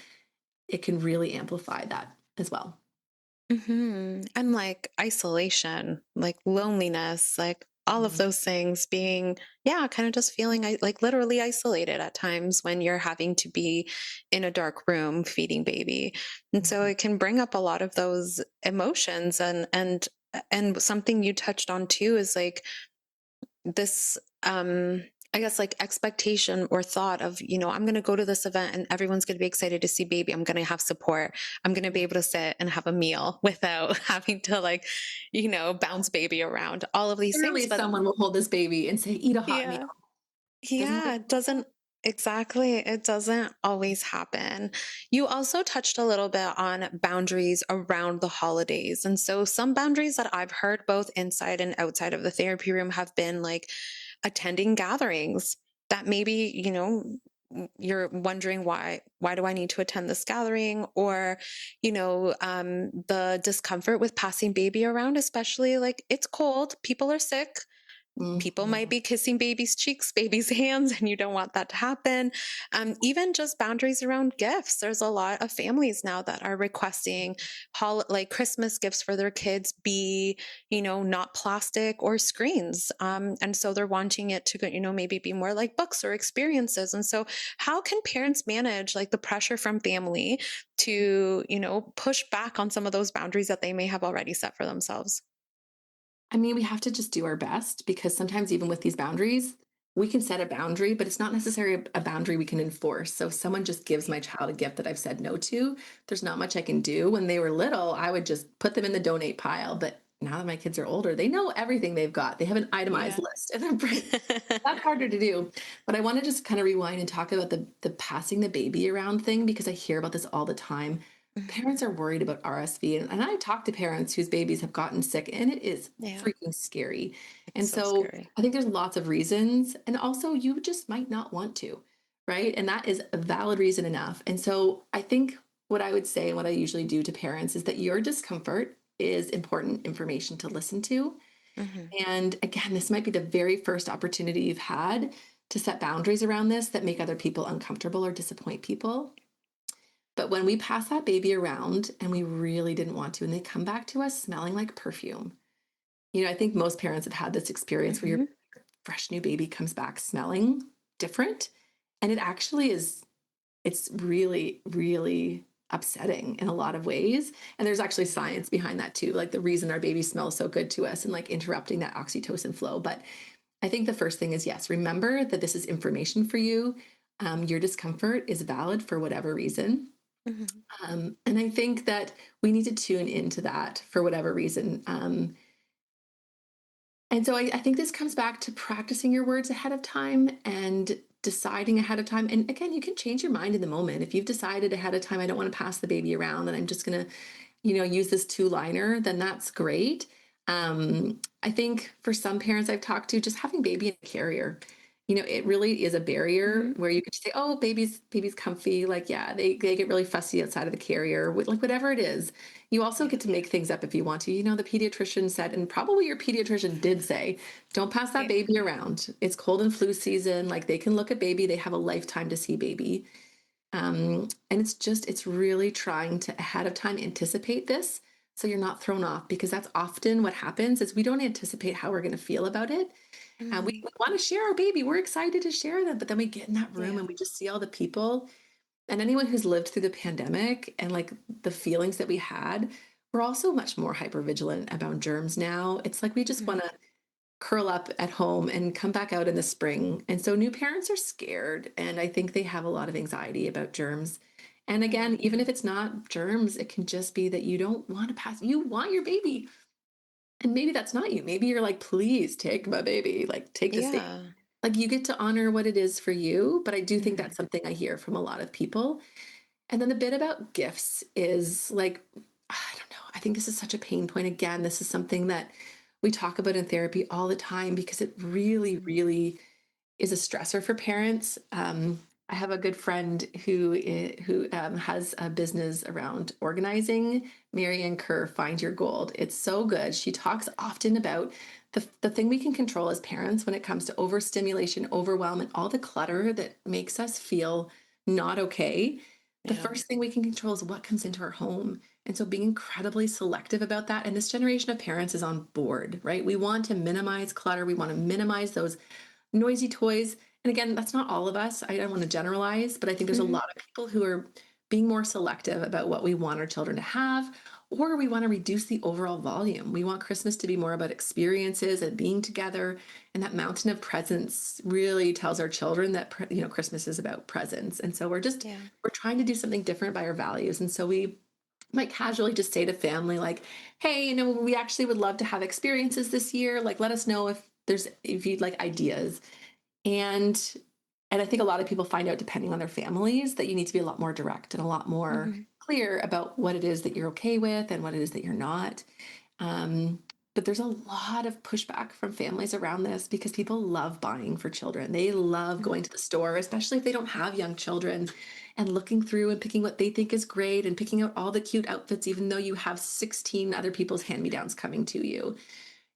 it can really amplify that as well. And like isolation, like loneliness, like all of Mhm. those things being, yeah, kind of just feeling like literally isolated at times when you're having to be in a dark room feeding baby. And so Mhm. it can bring up a lot of those emotions and something you touched on too is like this I guess like expectation or thought of, I'm going to go to this event and everyone's going to be excited to see baby. I'm going to have support. I'm going to be able to sit and have a meal without having to like, bounce baby around, all of these things. Surely But someone will hold this baby and say, eat a hot meal. yeah, Doesn't yeah, everyone it want doesn't that? Exactly. It doesn't always happen. You also touched a little bit on boundaries around the holidays. And so, some boundaries that I've heard both inside and outside of the therapy room have been like attending gatherings that maybe, you're wondering why do I need to attend this gathering, or the discomfort with passing baby around, especially like it's cold, people are sick, people might Mhm. be kissing baby's cheeks, baby's hands, and you don't want that to happen. Even just boundaries around gifts. There's a lot of families now that are requesting like Christmas gifts for their kids be, not plastic or screens. And so they're wanting it to, maybe be more like books or experiences. And so, how can parents manage like the pressure from family to, push back on some of those boundaries that they may have already set for themselves? I mean, we have to just do our best because sometimes, even with these boundaries, we can set a boundary, but it's not necessarily a boundary we can enforce. So, if someone just gives my child a gift that I've said no to, there's not much I can do. When they were little, I would just put them in the donate pile. But now that my kids are older, they know everything they've got. They have an itemized Yeah. list in their brain. That's harder to do. But I want to just kind of rewind and talk about the passing the baby around thing because I hear about this all the time. Mhm. Parents are worried about RSV, and I talk to parents whose babies have gotten sick, and it is Yeah. freaking scary. It's And so so scary. I think there's lots of reasons, and also you just might not want to, right? And that is a valid reason enough. And so I think what I would say and what I usually do to parents is that your discomfort is important information to listen to. Mhm. And again, this might be the very first opportunity you've had to set boundaries around this that make other people uncomfortable or disappoint people. But when we pass that baby around and we really didn't want to, and they come back to us smelling like perfume, I think most parents have had this experience where your Mhm. fresh new baby comes back smelling different. And it actually is, it's really, really upsetting in a lot of ways. And there's actually science behind that too, like the reason our baby smells so good to us and like interrupting that oxytocin flow. But I think the first thing is yes, remember that this is information for you. Your discomfort is valid for whatever reason. Mhm. And I think that we need to tune into that for whatever reason. And so I think this comes back to practicing your words ahead of time and deciding ahead of time. And again, you can change your mind in the moment. If you've decided ahead of time, I don't want to pass the baby around and I'm just going to, use this two-liner, then that's great. I think for some parents I've talked to, just having baby in a carrier, it really is a barrier Mhm. where you could say, oh, baby's comfy. Like, yeah, they get really fussy outside of the carrier, like whatever it is. You also Yeah. get to make things up if you want to. The pediatrician said, and probably your pediatrician did say, don't pass that Yeah. baby around. It's cold and flu season. Like they can look at baby, they have a lifetime to see baby. And it's really trying to ahead of time anticipate this so you're not thrown off because that's often what happens is we don't anticipate how we're going to feel about it. And we, Mhm. we want to share our baby. We're excited to share them, but then we get in that room Yeah. and we just see all the people and anyone who's lived through the pandemic and like the feelings that we had, we're also much more hyper vigilant about germs now. It's like we just Mhm. want to curl up at home and come back out in the spring. And so new parents are scared. And I think they have a lot of anxiety about germs. And again, Mhm. even if it's not germs, it can just be that you don't want to pass, you want your baby. And maybe that's not you. Maybe you're like, please take my baby, like take the stage. Yeah. Like you get to honor what it is for you. But I do think Mhm. that's something I hear from a lot of people. And then the bit about gifts is like, I don't know. I think this is such a pain point. Again, this is something that we talk about in therapy all the time because it really, Mhm. really is a stressor for parents. I have a good friend who has a business around organizing. Marianne Kerr, Find Your Gold. It's so good. She talks often about the thing we can control as parents when it comes to overstimulation, overwhelm, and all the clutter that makes us feel not okay. The Yeah. first thing we can control is what comes into our home. And so being incredibly selective about that. And this generation of parents is on board, right? We want to minimize clutter. We want to minimize those noisy toys. And again, that's not all of us. I don't want to generalize, but I think there's a Mhm. lot of people who are being more selective about what we want our children to have, or we want to reduce the overall volume. We want Christmas to be more about experiences and being together. And that mountain of presents really tells our children that Christmas is about presents. And so Yeah. we're trying to do something different by our values. And so we might casually just say to family like, hey, we actually would love to have experiences this year, like let us know if you'd like ideas. And And I think a lot of people find out, depending on their families, that you need to be a lot more direct and a lot more Mhm. clear about what it is that you're okay with and what it is that you're not. Um, but there's a lot of pushback from families around this because people love buying for children. They love Mhm. going to the store, especially if they don't have young children, and looking through and picking what they think is great and picking out all the cute outfits, even though you have 16 other people's hand me downs coming to you.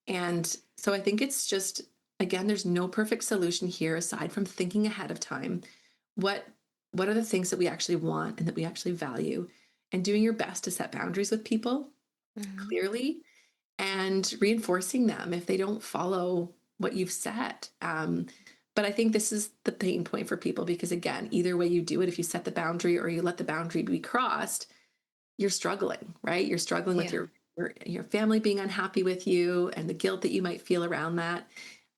And so I think it's just, again, there's no perfect solution here aside from thinking ahead of time. What what are the things that we actually want and that we actually value? And doing your best to set boundaries with people Mhm. clearly and reinforcing them if they don't follow what you've set. But I think this is the pain point for people because, again, either way you do it, if you set the boundary or you let the boundary be crossed, you're struggling, right? You're struggling with Yeah. your family being unhappy with you and the guilt that you might feel around that.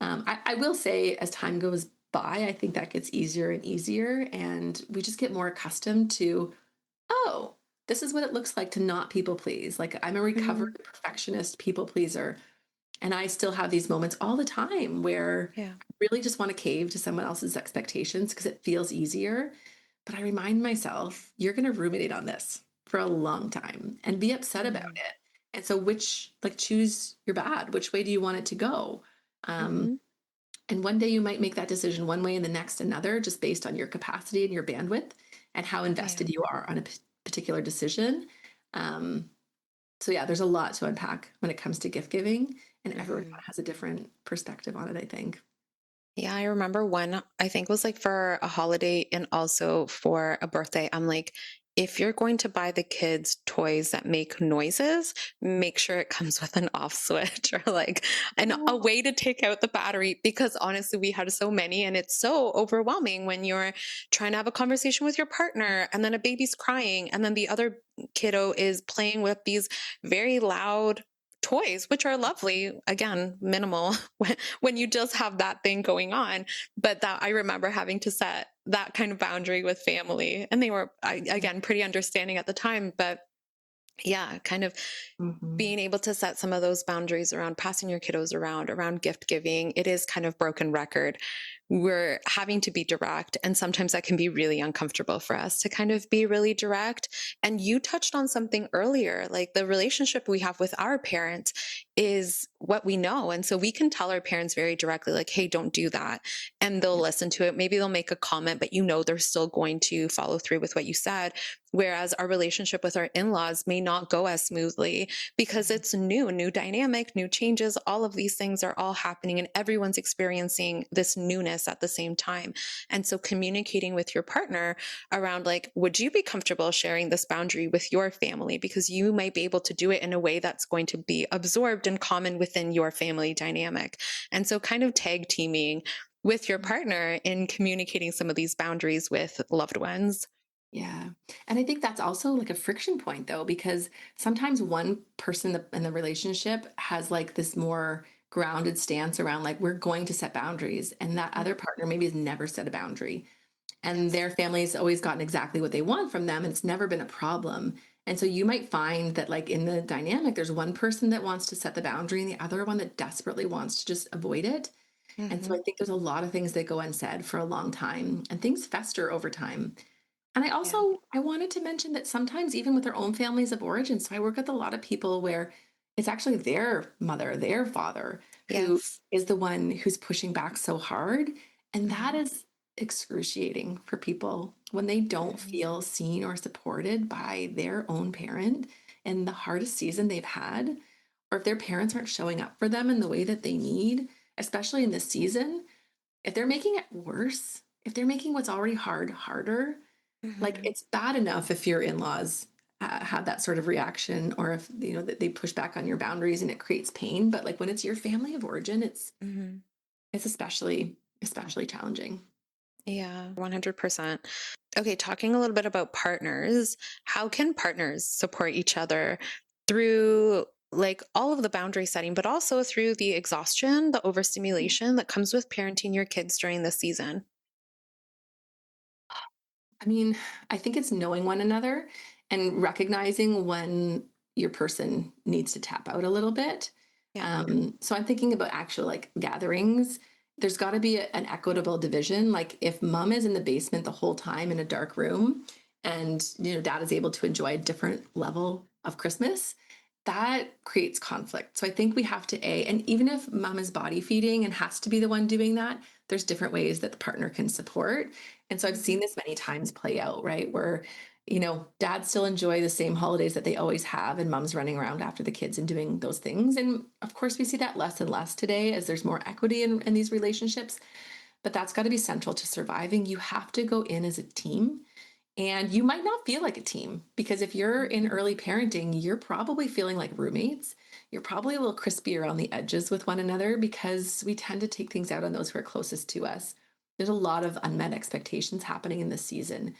I will say, as time goes by, I think that gets easier and easier, and we just get more accustomed to, oh, this is what it looks like to not people please. Like I'm a Mhm. recovered perfectionist people pleaser, and I still have these moments all the time where Yeah. I really just want to cave to someone else's expectations because it feels easier. But I remind myself, you're going to ruminate on this for a long time and be upset about Mhm. it. And so, like, choose your bad. Which way do you want it to go? Um, Mhm. and one day you might make that decision one way and the next another, just based on your capacity and your bandwidth and how Yeah. invested you are on a particular decision. Um, so yeah, there's a lot to unpack when it comes to gift giving, and everyone Mhm. has a different perspective on it, I think. Yeah, I remember one, I think was like for a holiday and also for a birthday. I'm like, if you're going to buy the kids toys that make noises, make sure it comes with an off switch or like a Oh, way to take out the battery. Because honestly, we had so many and it's so overwhelming when you're trying to have a conversation with your partner and then a baby's crying and then the other kiddo is playing with these very loud toys, which are lovely, again, minimal when you just have that thing going on. But that I remember having to set that kind of boundary with family. And they were, again, pretty understanding at the time. But yeah, kind of mhm. being able to set some of those boundaries around passing your kiddos around gift giving, it is kind of broken record. We're having to be direct, and sometimes that can be really uncomfortable for us to kind of be really direct. And you touched on something earlier, like the relationship we have with our parents is what we know. And so we can tell our parents very directly, like, hey, don't do that. And they'll Yeah. listen to it. Maybe they'll make a comment, but you know they're still going to follow through with what you said. Whereas our relationship with our in laws may not go as smoothly because Mhm. it's new dynamic, new changes. All of these things are all happening and everyone's experiencing this newness at the same time. And so communicating with your partner around like, would you be comfortable sharing this boundary with your family? Because you might be able to do it in a way that's going to be absorbed and common within your family dynamic. And so kind of tag teaming with your partner in communicating some of these boundaries with loved ones. Yeah. And I think that's also like a friction point though, because sometimes one person in the relationship has like this more grounded stance around like, we're going to set boundaries. And that Mm. other partner maybe has never set a boundary. And Yes. their family's always gotten exactly what they want from them. And it's never been a problem. And so you might find that, like, in the dynamic, there's one person that wants to set the boundary and the other one that desperately wants to just avoid it. And so I Hmm. think there's a lot of things that go unsaid for a long time and things fester over time. And Yeah. I wanted to mention that sometimes even with their own families of origin, so I work with a lot of people where it's actually their mother, their father who Yes. is the one who's pushing back so hard. And that Hmm. is excruciating for people when they don't Hmm. feel seen or supported by their own parent in the hardest season they've had, or if their parents aren't showing up for them in the way that they need, especially in this season. If they're making it worse, if they're making what's already hard harder, like, Hmm. it's bad enough if your in-laws have that sort of reaction, or if that they push back on your boundaries and it creates pain. But like when it's your family of origin, Hmm. it's especially challenging. Yeah, 100%. Okay, talking a little bit about partners, how can partners support each other through like all of the boundary setting, but also through the exhaustion, the overstimulation that comes with parenting your kids during this season? I mean, I think it's knowing one another and recognizing when your person needs to tap out a little bit. Yeah. So I'm thinking about actual like gatherings. there's got to be an equitable division. Like if mom is in the basement the whole time in a dark room and, dad is able to enjoy a different level of Christmas, that creates conflict. So I think we have to and even if mom is body feeding and has to be the one doing that, there's different ways that the partner can support. And so I've seen Mhm. this many times play out, right? Where, dads still enjoy the same holidays that they always have, and mom's running around after the kids and doing those things. And of course, we see that less and less today as there's more equity in these relationships. But that's got to be central to surviving. You have to go in as a team, and you might not feel like a team because if you're in early parenting, you're probably feeling like roommates. You're probably a little crispy around the edges with one another because we tend to take things out on those who are closest to us. There's a lot of unmet expectations happening in this season.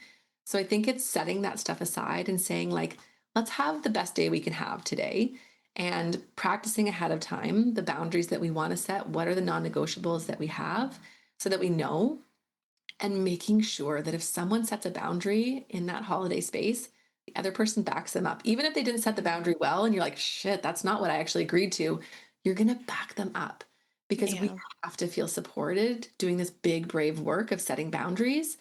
So I think it's setting that stuff aside and saying, like, let's have the best day we can have today and practicing ahead of time the boundaries that we want to set. What are the non negotiables that we have so that we know, and making sure that if someone sets a boundary in that holiday space, the other person backs them up. Even if they didn't set the boundary well and you're like, shit, that's not what I actually agreed to, you're going to back them up because we Yeah. have to feel supported doing this big, brave work of setting boundaries.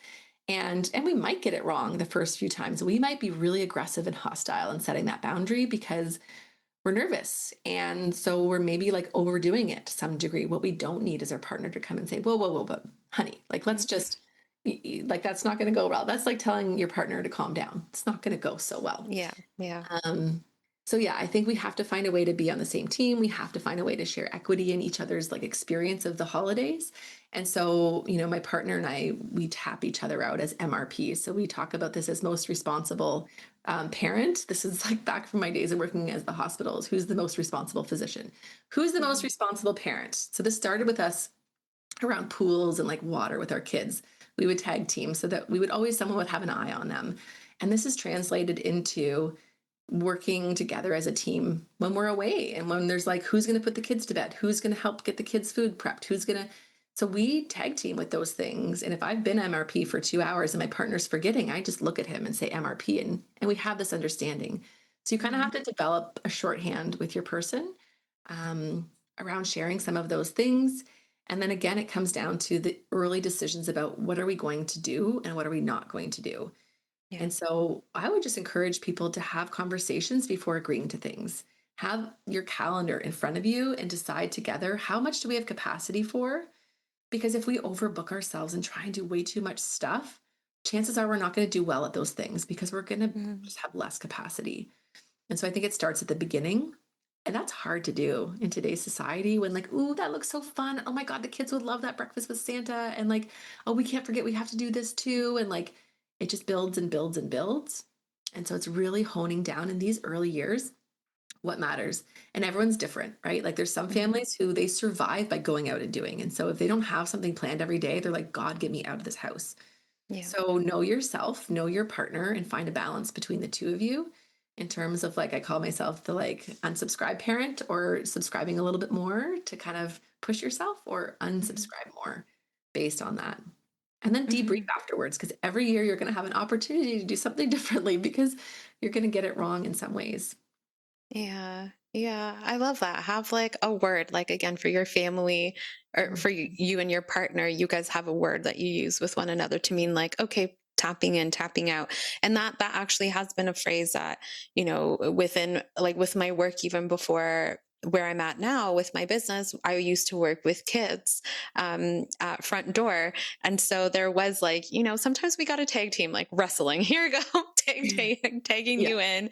And we might get it wrong the first few times. We might be really aggressive and hostile in setting that boundary because we're nervous. And so we're maybe like overdoing it to some degree. What we don't need is our partner to come and say, whoa, whoa, whoa, but honey, like, let's just, like, that's not going to go well. That's like telling your partner to calm down. It's not going to go so well. Yeah. Yeah. Um, so yeah, I think we have to find a way to be on the same team. We have to find a way to share equity in each other's like experience of the holidays. And so, my partner and I, we tap each other out as MRP. So we talk about this as most responsible parent. This is like back from my days of working as the hospitals. Who's the most responsible physician? Who's the most Mhm. responsible parent? So this started with us around pools and like water with our kids. We would tag team so that we would always, someone would have an eye on them. And this is translated into working together as a team when we're away and when there's like, who's going to put the kids to bed? Who's going to help get the kids food prepped? Who's going to, so we tag team with those things. And if I've been MRP for 2 hours and my partner's forgetting, I just look at him and say MRP, and we have this understanding. So you kind of Mhm. have to develop a shorthand with your person around sharing some of those things. And then again, it comes down to the early decisions about what are we going to do and what are we not going to do. Yeah. And so I would just encourage people to have conversations before agreeing to things. Have your calendar in front of you and decide together, how much do we have capacity for? Because if we overbook ourselves and try and do way too much stuff, chances are we're not going to do well at those things because we're going to Mhm. just have less capacity. And so I think it starts at the beginning. And that's hard to do in today's society when, like, ooh, that looks so fun. Oh my God, the kids would love that breakfast with Santa. And like, oh, we can't forget we have to do this too. And like, it just builds and builds and builds. And so it's really honing down in these early years what matters. And everyone's different, right? Like, there's some Mhm. families who they survive by going out and doing. And so if they don't have something planned every day, they're like, God, get me out of this house. Yeah. So know yourself, know your partner, and find a balance between the two of you in terms of, like, I call myself the like unsubscribe parent, or subscribing a little bit more to kind of push yourself, or Mhm. unsubscribe more based on that. And then debrief Mhm. afterwards, because every year you're going to have an opportunity to do something differently because you're going to get it wrong in some ways. Yeah. Yeah. I love that. Have like a word, like again, for your family or for you and your partner, you guys have a word that you use with one another to mean like, okay, tapping in, tapping out. And that actually has been a phrase that, within like with my work, even before where I'm at now with my business, I used to work with kids at front door. And so there was like, sometimes we got a tag team, like wrestling. Here you go, tagging Yeah. you in.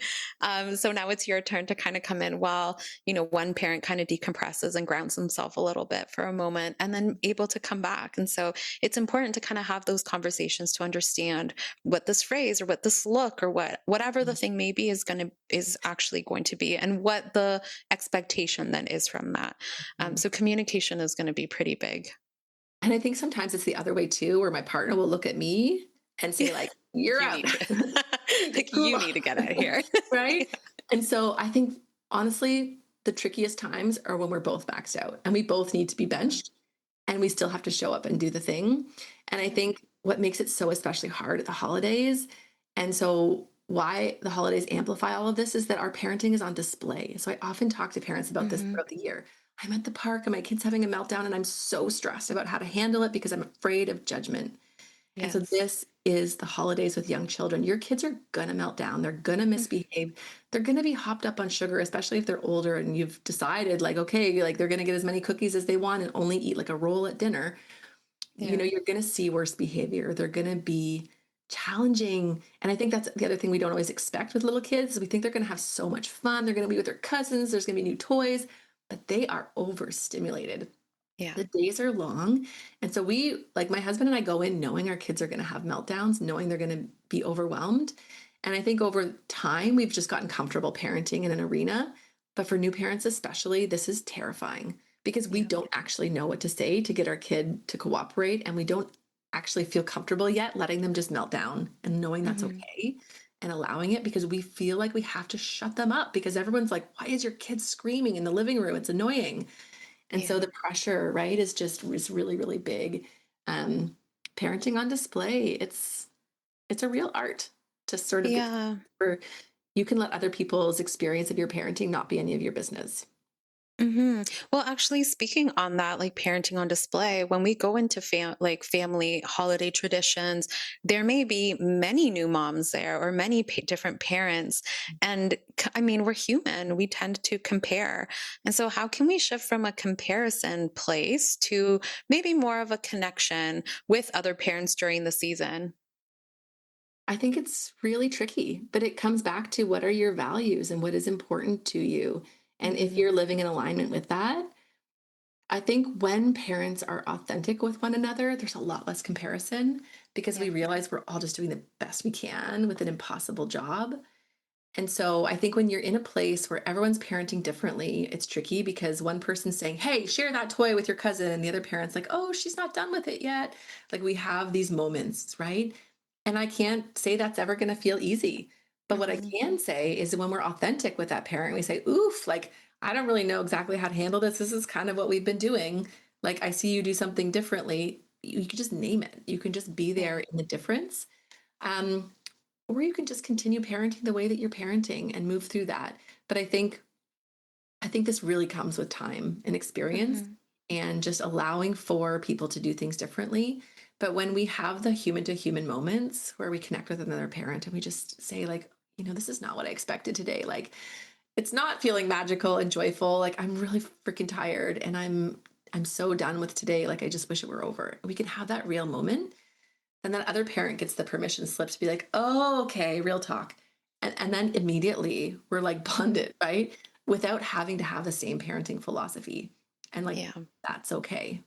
So now it's your turn to kind of come in while, one parent kind of decompresses and grounds himself a little bit for a moment and then able to come back. And so it's important to kind of have those conversations to understand what this phrase or what this look or whatever the thing may be is actually going to be and what the expectation then is from that. Mhm. So communication is going to be pretty big. And I think sometimes it's the other way too, where my partner will look at me and say, like, you're You out. need to, You need to like, cool you need to get out of off. here. Right? Yeah. And so I think, honestly, the trickiest times are when we're both maxed out and we both need to be Mhm. benched, and we still have to show up and do the thing. And I Yeah. think what makes it so especially hard at the holidays, and so why the holidays amplify all of this, is that our parenting is on display. So I often talk to parents about this Mhm. throughout the year. I'm at the park and my kid's having a meltdown and I'm so stressed about how to handle it because I'm afraid of judgment. And so Yes. this is the holidays with young children. Your kids are gonna melt down. They're gonna misbehave. They're gonna be hopped up on sugar, especially if they're older and you've decided like, okay, like they're gonna get as many cookies as they want and only eat like a roll at dinner. Yeah. You're gonna see worse behavior. They're gonna be challenging. And I think that's the other thing we don't always expect with little kids. We think they're gonna have so much fun. They're gonna be with their cousins. There's gonna be new toys, but they are overstimulated. Yeah. The days are long. And so like my husband and I go in knowing our kids are going to have meltdowns, knowing they're going to be overwhelmed. And I think over time, we've just gotten comfortable parenting in an arena. But for new parents, especially, this is terrifying because we Yeah. don't actually know what to say to get our kid to cooperate. And we don't actually feel comfortable yet letting them just melt down and knowing that's Hmm. okay and allowing it because we feel like we have to shut them up because everyone's like, why is your kid screaming in the living room? It's annoying. And so Yeah. the pressure, right, is really, really big. Um, Parenting on display, it's a real art to sort of get Yeah. where you can let other people's experience of your parenting not be any of your business. Well, actually, speaking on that, like parenting on display, when we go into like family holiday traditions, there may be many new moms there or many different parents. And I mean, we're human, we tend to compare. And so, how can we shift from a comparison place to maybe more of a connection with other parents during the season? I think it's really tricky, but it comes back to what are your values and what is important to you. And if Hmm. you're living in alignment with that, I think when parents are authentic with one another, there's a lot less comparison because Yeah. we realize we're all just doing the best we can with an impossible job. And so I think when you're in a place where everyone's parenting differently, it's tricky because one person's saying, hey, share that toy with your cousin. And the other parent's like, oh, she's not done with it yet. Like we have these moments, right? And I can't say that's ever going to feel easy. But what I Hmm. can say is when we're authentic with that parent, we say, oof, like, I don't really know exactly how to handle this. This is kind of what we've been doing. Like, I see you do something differently. You can just name it. You can just be there Yeah. in the difference. Um, or you can just continue parenting the way that you're parenting and move through that. But I think this really comes with time and experience Hmm. and just allowing for people to do things differently. But when we have the human to human moments where we connect with another parent and we just say like, this is not what I expected today. Like it's not feeling magical and joyful. Like I'm really freaking tired and I'm so done with today. Like I just wish it were over. We can have that real moment, and that other parent gets the permission slip to be like, oh, okay, real talk. And then immediately we're like bonded, right? Without having to have the same parenting philosophy. And like, Yeah. that's okay.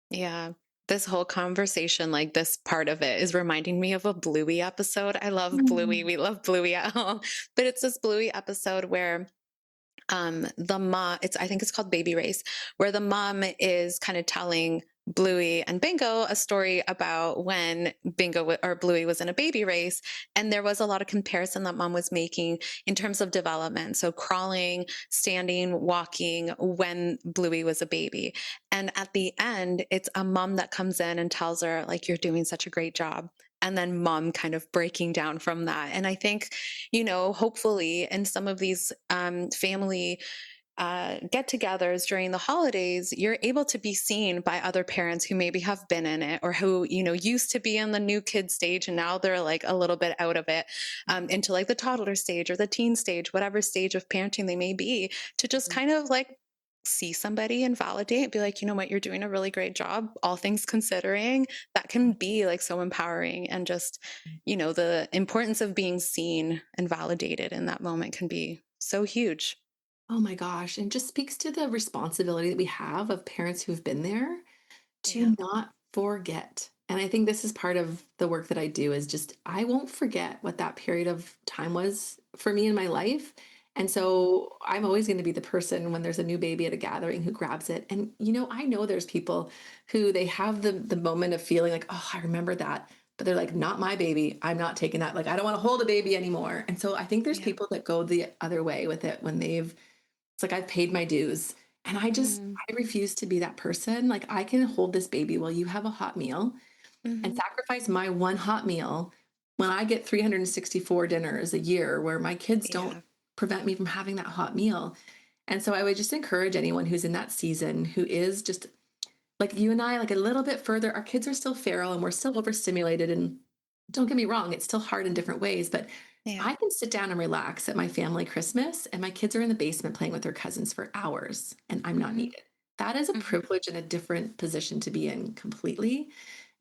Yeah. This whole conversation, like this part of it, is reminding me of a Bluey episode. I love Bluey. Mm. We love Bluey at home. But it's this Bluey episode where the mom, it's I think it's called Baby Race, where the mom is kind of telling Bluey and Bingo a story about when or Bluey was in a baby race, and there was a lot of comparison that mom was making in terms of development, so crawling, standing, walking when Bluey was a baby. And at the end, it's a mom that comes in and tells her like, you're doing such a great job, and then mom kind of breaking down from that. And I think, hopefully in some of these family get-togethers during the holidays, you're able to be seen by other parents who maybe have been in it or who used to be in the new kid stage and now they're like a little bit out of it, into like the toddler stage or the teen stage, whatever stage of parenting they may be, to just kind of like see somebody and validate, be like, you know what, you're doing a really great job, all things considering. That can be like so empowering, and just the importance of being seen and validated in that moment can be so huge. Oh my gosh. And just speaks to the responsibility that we have of parents who've been there Yeah. to not forget. And I think this is part of the work that I do is just I won't forget what that period of time was for me in my life. And so I'm always going to be the person when there's a new baby at a gathering who grabs it. And I know there's people who they have the moment of feeling like, oh, I remember that. But they're like, not my baby. I'm not taking that. Like, I don't want to hold a baby anymore. And so I think there's Yeah. people that go the other way with it when it's like I've paid my dues. And Mhm. I refuse to be that person. Like I can hold this baby while you have a hot meal and Mhm. sacrifice my one hot meal when I get 364 dinners a year where my kids don't Yeah. prevent me from having that hot meal. And so I would just encourage anyone who's in that season who is just like you and I, like a little bit further, our kids are still feral and we're still overstimulated. And don't get me wrong, it's still hard in different ways, but Yeah. I can sit down and relax at my family Christmas, and my kids are in the basement playing with their cousins for hours, and I'm not Hmm. needed. That is a Hmm. privilege and a different position to be in completely.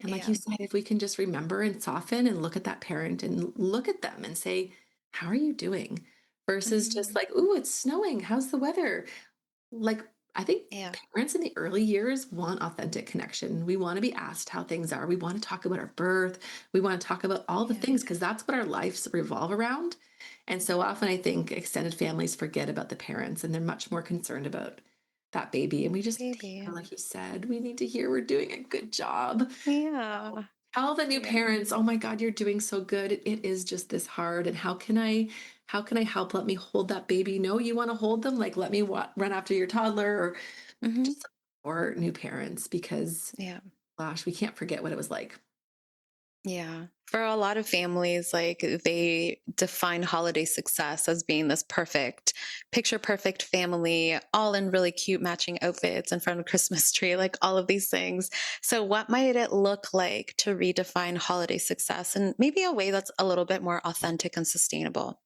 And like you Yeah. said, if we can just remember and soften and look at that parent and look at them and say, how are you doing? Versus just Hmm. like, ooh, it's snowing. How's the weather? Like, I think Yeah. parents in the early years want authentic connection. We want to be asked how things are. We want to talk about our birth. We want to talk about all the Yeah. things because that's what our lives revolve around. And so often I think extended families forget about the parents and they're much more concerned about that baby. And we just need to Baby. hear, like you said, we need to hear we're doing a good job. Yeah. Tell the new Yeah. parents, oh my God, you're doing so good. It is just this hard. And how can I help? Let me hold that baby. No, you want to hold them? Like, let me run after your toddler or Hmm. just support new parents because, Yeah. gosh, we can't forget what it was like. Yeah. For a lot of families, like they define holiday success as being this perfect, picture perfect family, all in really cute matching outfits in front of a Christmas tree, like all of these things. So, what might it look like to redefine holiday success in maybe a way that's a little bit more authentic and sustainable?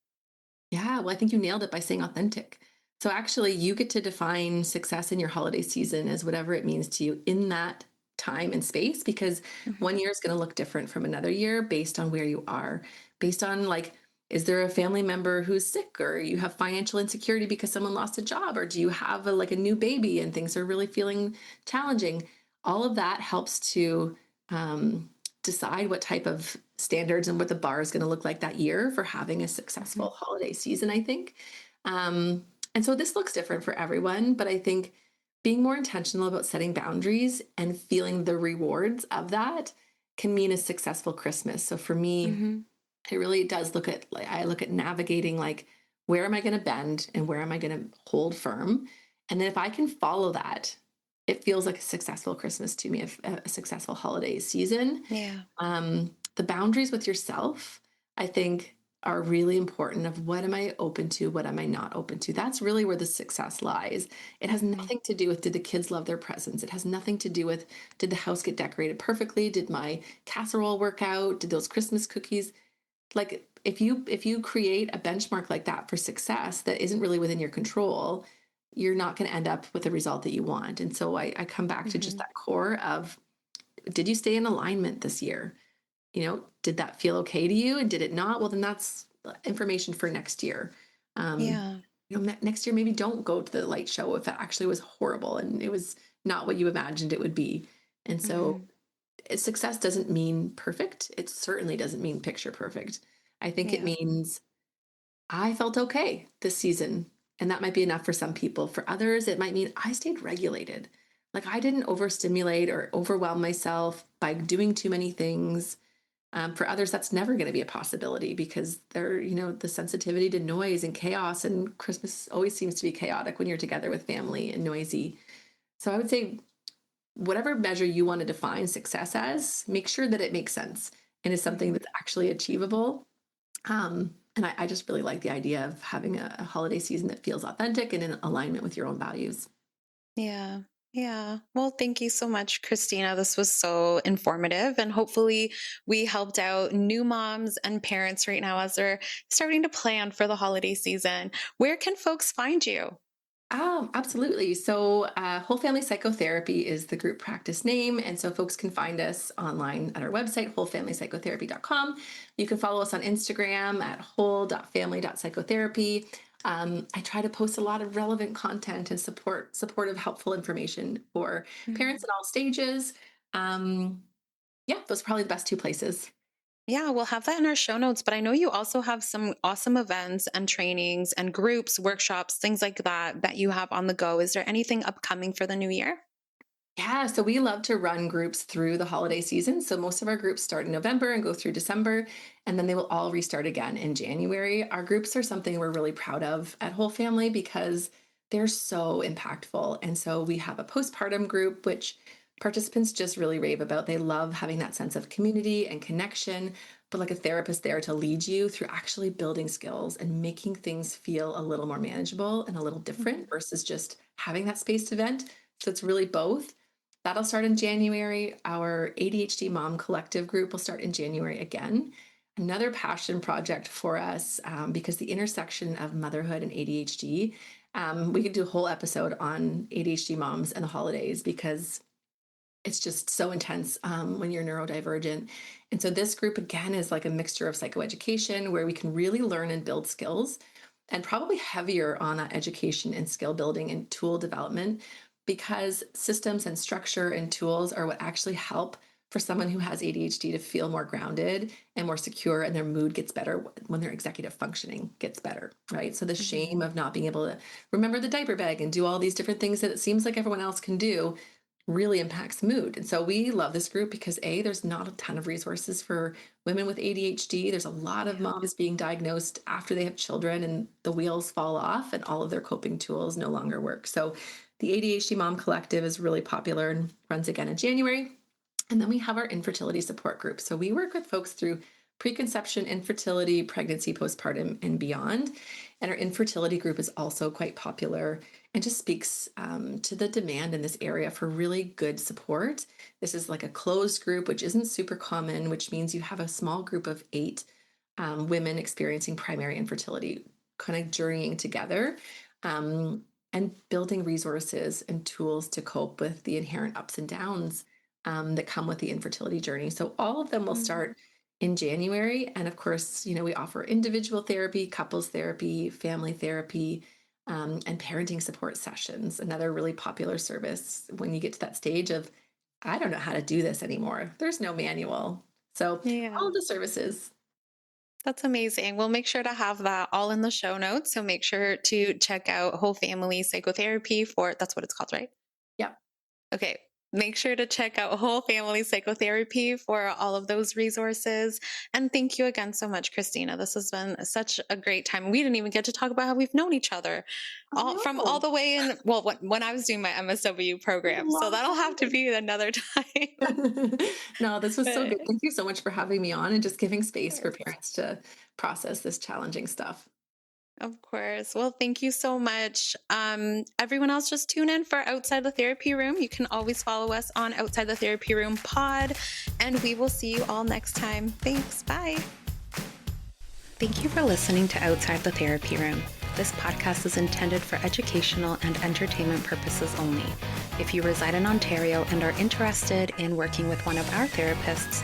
Yeah, well, I think you nailed it by saying authentic. So actually, you get to define success in your holiday season as whatever it means to you in that time and space, because Hmm. one year is going to look different from another year based on where you are, based on like, is there a family member who's sick or you have financial insecurity because someone lost a job or do you have like a new baby and things are really feeling challenging? All of that helps to um, decide what type of standards and what the bar is going to look like that year for having a Hmm. successful holiday season, I think. And so this looks different for everyone, but I think being more intentional about setting boundaries and feeling the rewards of that can mean a successful Christmas. So for me, Hmm. it really does look at like I look at navigating like where am I going to bend and where am I going to hold firm? And then if I can follow that, it feels like a successful Christmas to me, a successful holiday season. Yeah. The boundaries with yourself, I think, are really important of what am I open to, what am I not open to. That's really where the success lies. It has Hmm. nothing to do with did the kids love their presents. It has nothing to do with did the house get decorated perfectly, did my casserole work out, did those Christmas cookies, like if you create a benchmark like that for success that isn't really within your control, you're not going to end up with the result that you want. And so I come back to just Hmm. that core of did you stay in alignment this year? Did that feel okay to you? And did it not? Well, then that's information for next year. Um, Yeah. next year, maybe don't go to the light show if it actually was horrible and it was not what you imagined it would be. And so Hmm. success doesn't mean perfect. It certainly doesn't mean picture perfect. I think it Yeah. means I felt okay this season. And that might be enough for some people. For others, it might mean I stayed regulated. Like I didn't overstimulate or overwhelm myself by doing too many things. For others, that's never going to be a possibility because the sensitivity to noise and chaos, and Christmas always seems to be chaotic when you're together with family and noisy. So I would say whatever measure you want to define success as, make sure that it makes sense and is something Hmm. that's actually achievable. And I just really like the idea of having a holiday season that feels authentic and in alignment with your own values. Yeah. Yeah. Well, thank you so much, Christina. This was so informative. And hopefully, we helped out new moms and parents right now as they're starting to plan for the holiday season. Where can folks find you? Absolutely. So, Whole Family Psychotherapy is the group practice name. And so, folks can find us online at our website, wholefamilypsychotherapy.com. You can follow us on Instagram at whole.family.psychotherapy. I try to post a lot of relevant content and supportive, helpful information for parents Mhm. at all stages. Um, yeah, those are probably the best two places. Yeah, we'll have that in our show notes. But I know you also have some awesome events and trainings and groups, workshops, things like that that you have on the go. Is there anything upcoming for the new year? Yeah, so we love to run groups through the holiday season. So most of our groups start in November and go through December, and then they will all restart again in January. Our groups are something we're really proud of at Whole Family because they're so impactful. And so we have a postpartum group, which participants just really rave about. They love having that sense of community and connection, but like a therapist there to lead you through actually building skills and making things feel a little more manageable and a little different Mhm. versus just having that space to vent. So it's really both. That'll start in January. Our ADHD Mom Collective group will start in January again. Another passion project for us, because the intersection of motherhood and ADHD, we could do a whole episode on ADHD moms and the holidays because it's just so intense when you're neurodivergent. And so this group again is like a mixture of psychoeducation where we can really learn and build skills, and probably heavier on that education and skill building and tool development, because systems and structure and tools are what actually help for someone who has ADHD to feel more grounded and more secure, and their mood gets better when their executive functioning gets better, right? So the shame Mhm. of not being able to remember the diaper bag and do all these different things that it seems like everyone else can do really impacts mood. And so we love this group because A, there's not a ton of resources for women with ADHD. There's a lot of Yeah. moms being diagnosed after they have children and the wheels fall off and all of their coping tools no longer work. So the ADHD Mom Collective is really popular and runs again in January. And then we have our infertility support group. So we work with folks through preconception, infertility, pregnancy, postpartum, and beyond. And our infertility group is also quite popular and just speaks to the demand in this area for really good support. This is like a closed group, which isn't super common, which means you have a small group of 8 women experiencing primary infertility, kind of journeying together. Um, and building resources and tools to cope with the inherent ups and downs that come with the infertility journey. So all of them will Mhm. start in January. And of course, we offer individual therapy, couples therapy, family therapy, and parenting support sessions. Another really popular service when you get to that stage of, I don't know how to do this anymore. There's no manual. So all Yeah. of the services. That's amazing. We'll make sure to have that all in the show notes. So make sure to check out Whole Family Psychotherapy for that's what it's called, right? Yep. Okay. Make sure to check out Whole Family Psychotherapy for all of those resources. And thank you again so much, Christina. This has been such a great time. We didn't even get to talk about how we've known each other I all from all know. the way in, well, when I was doing my MSW It's a program. So long that'll have to time. be another time. No, this was so good. But Thank you so much for having me on and just giving space for of course. parents to process this challenging stuff. Of course. Well, thank you so much. Everyone else, just tune in for Outside the Therapy Room. You can always follow us on Outside the Therapy Room Pod, and we will see you all next time. Thanks. Bye. Thank you for listening to Outside the Therapy Room. This podcast is intended for educational and entertainment purposes only. If you reside in Ontario and are interested in working with one of our therapists,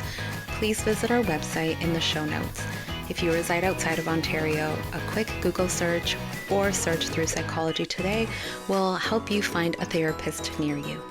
please visit our website in the show notes. If you reside outside of Ontario, a quick Google search or search through Psychology Today will help you find a therapist near you.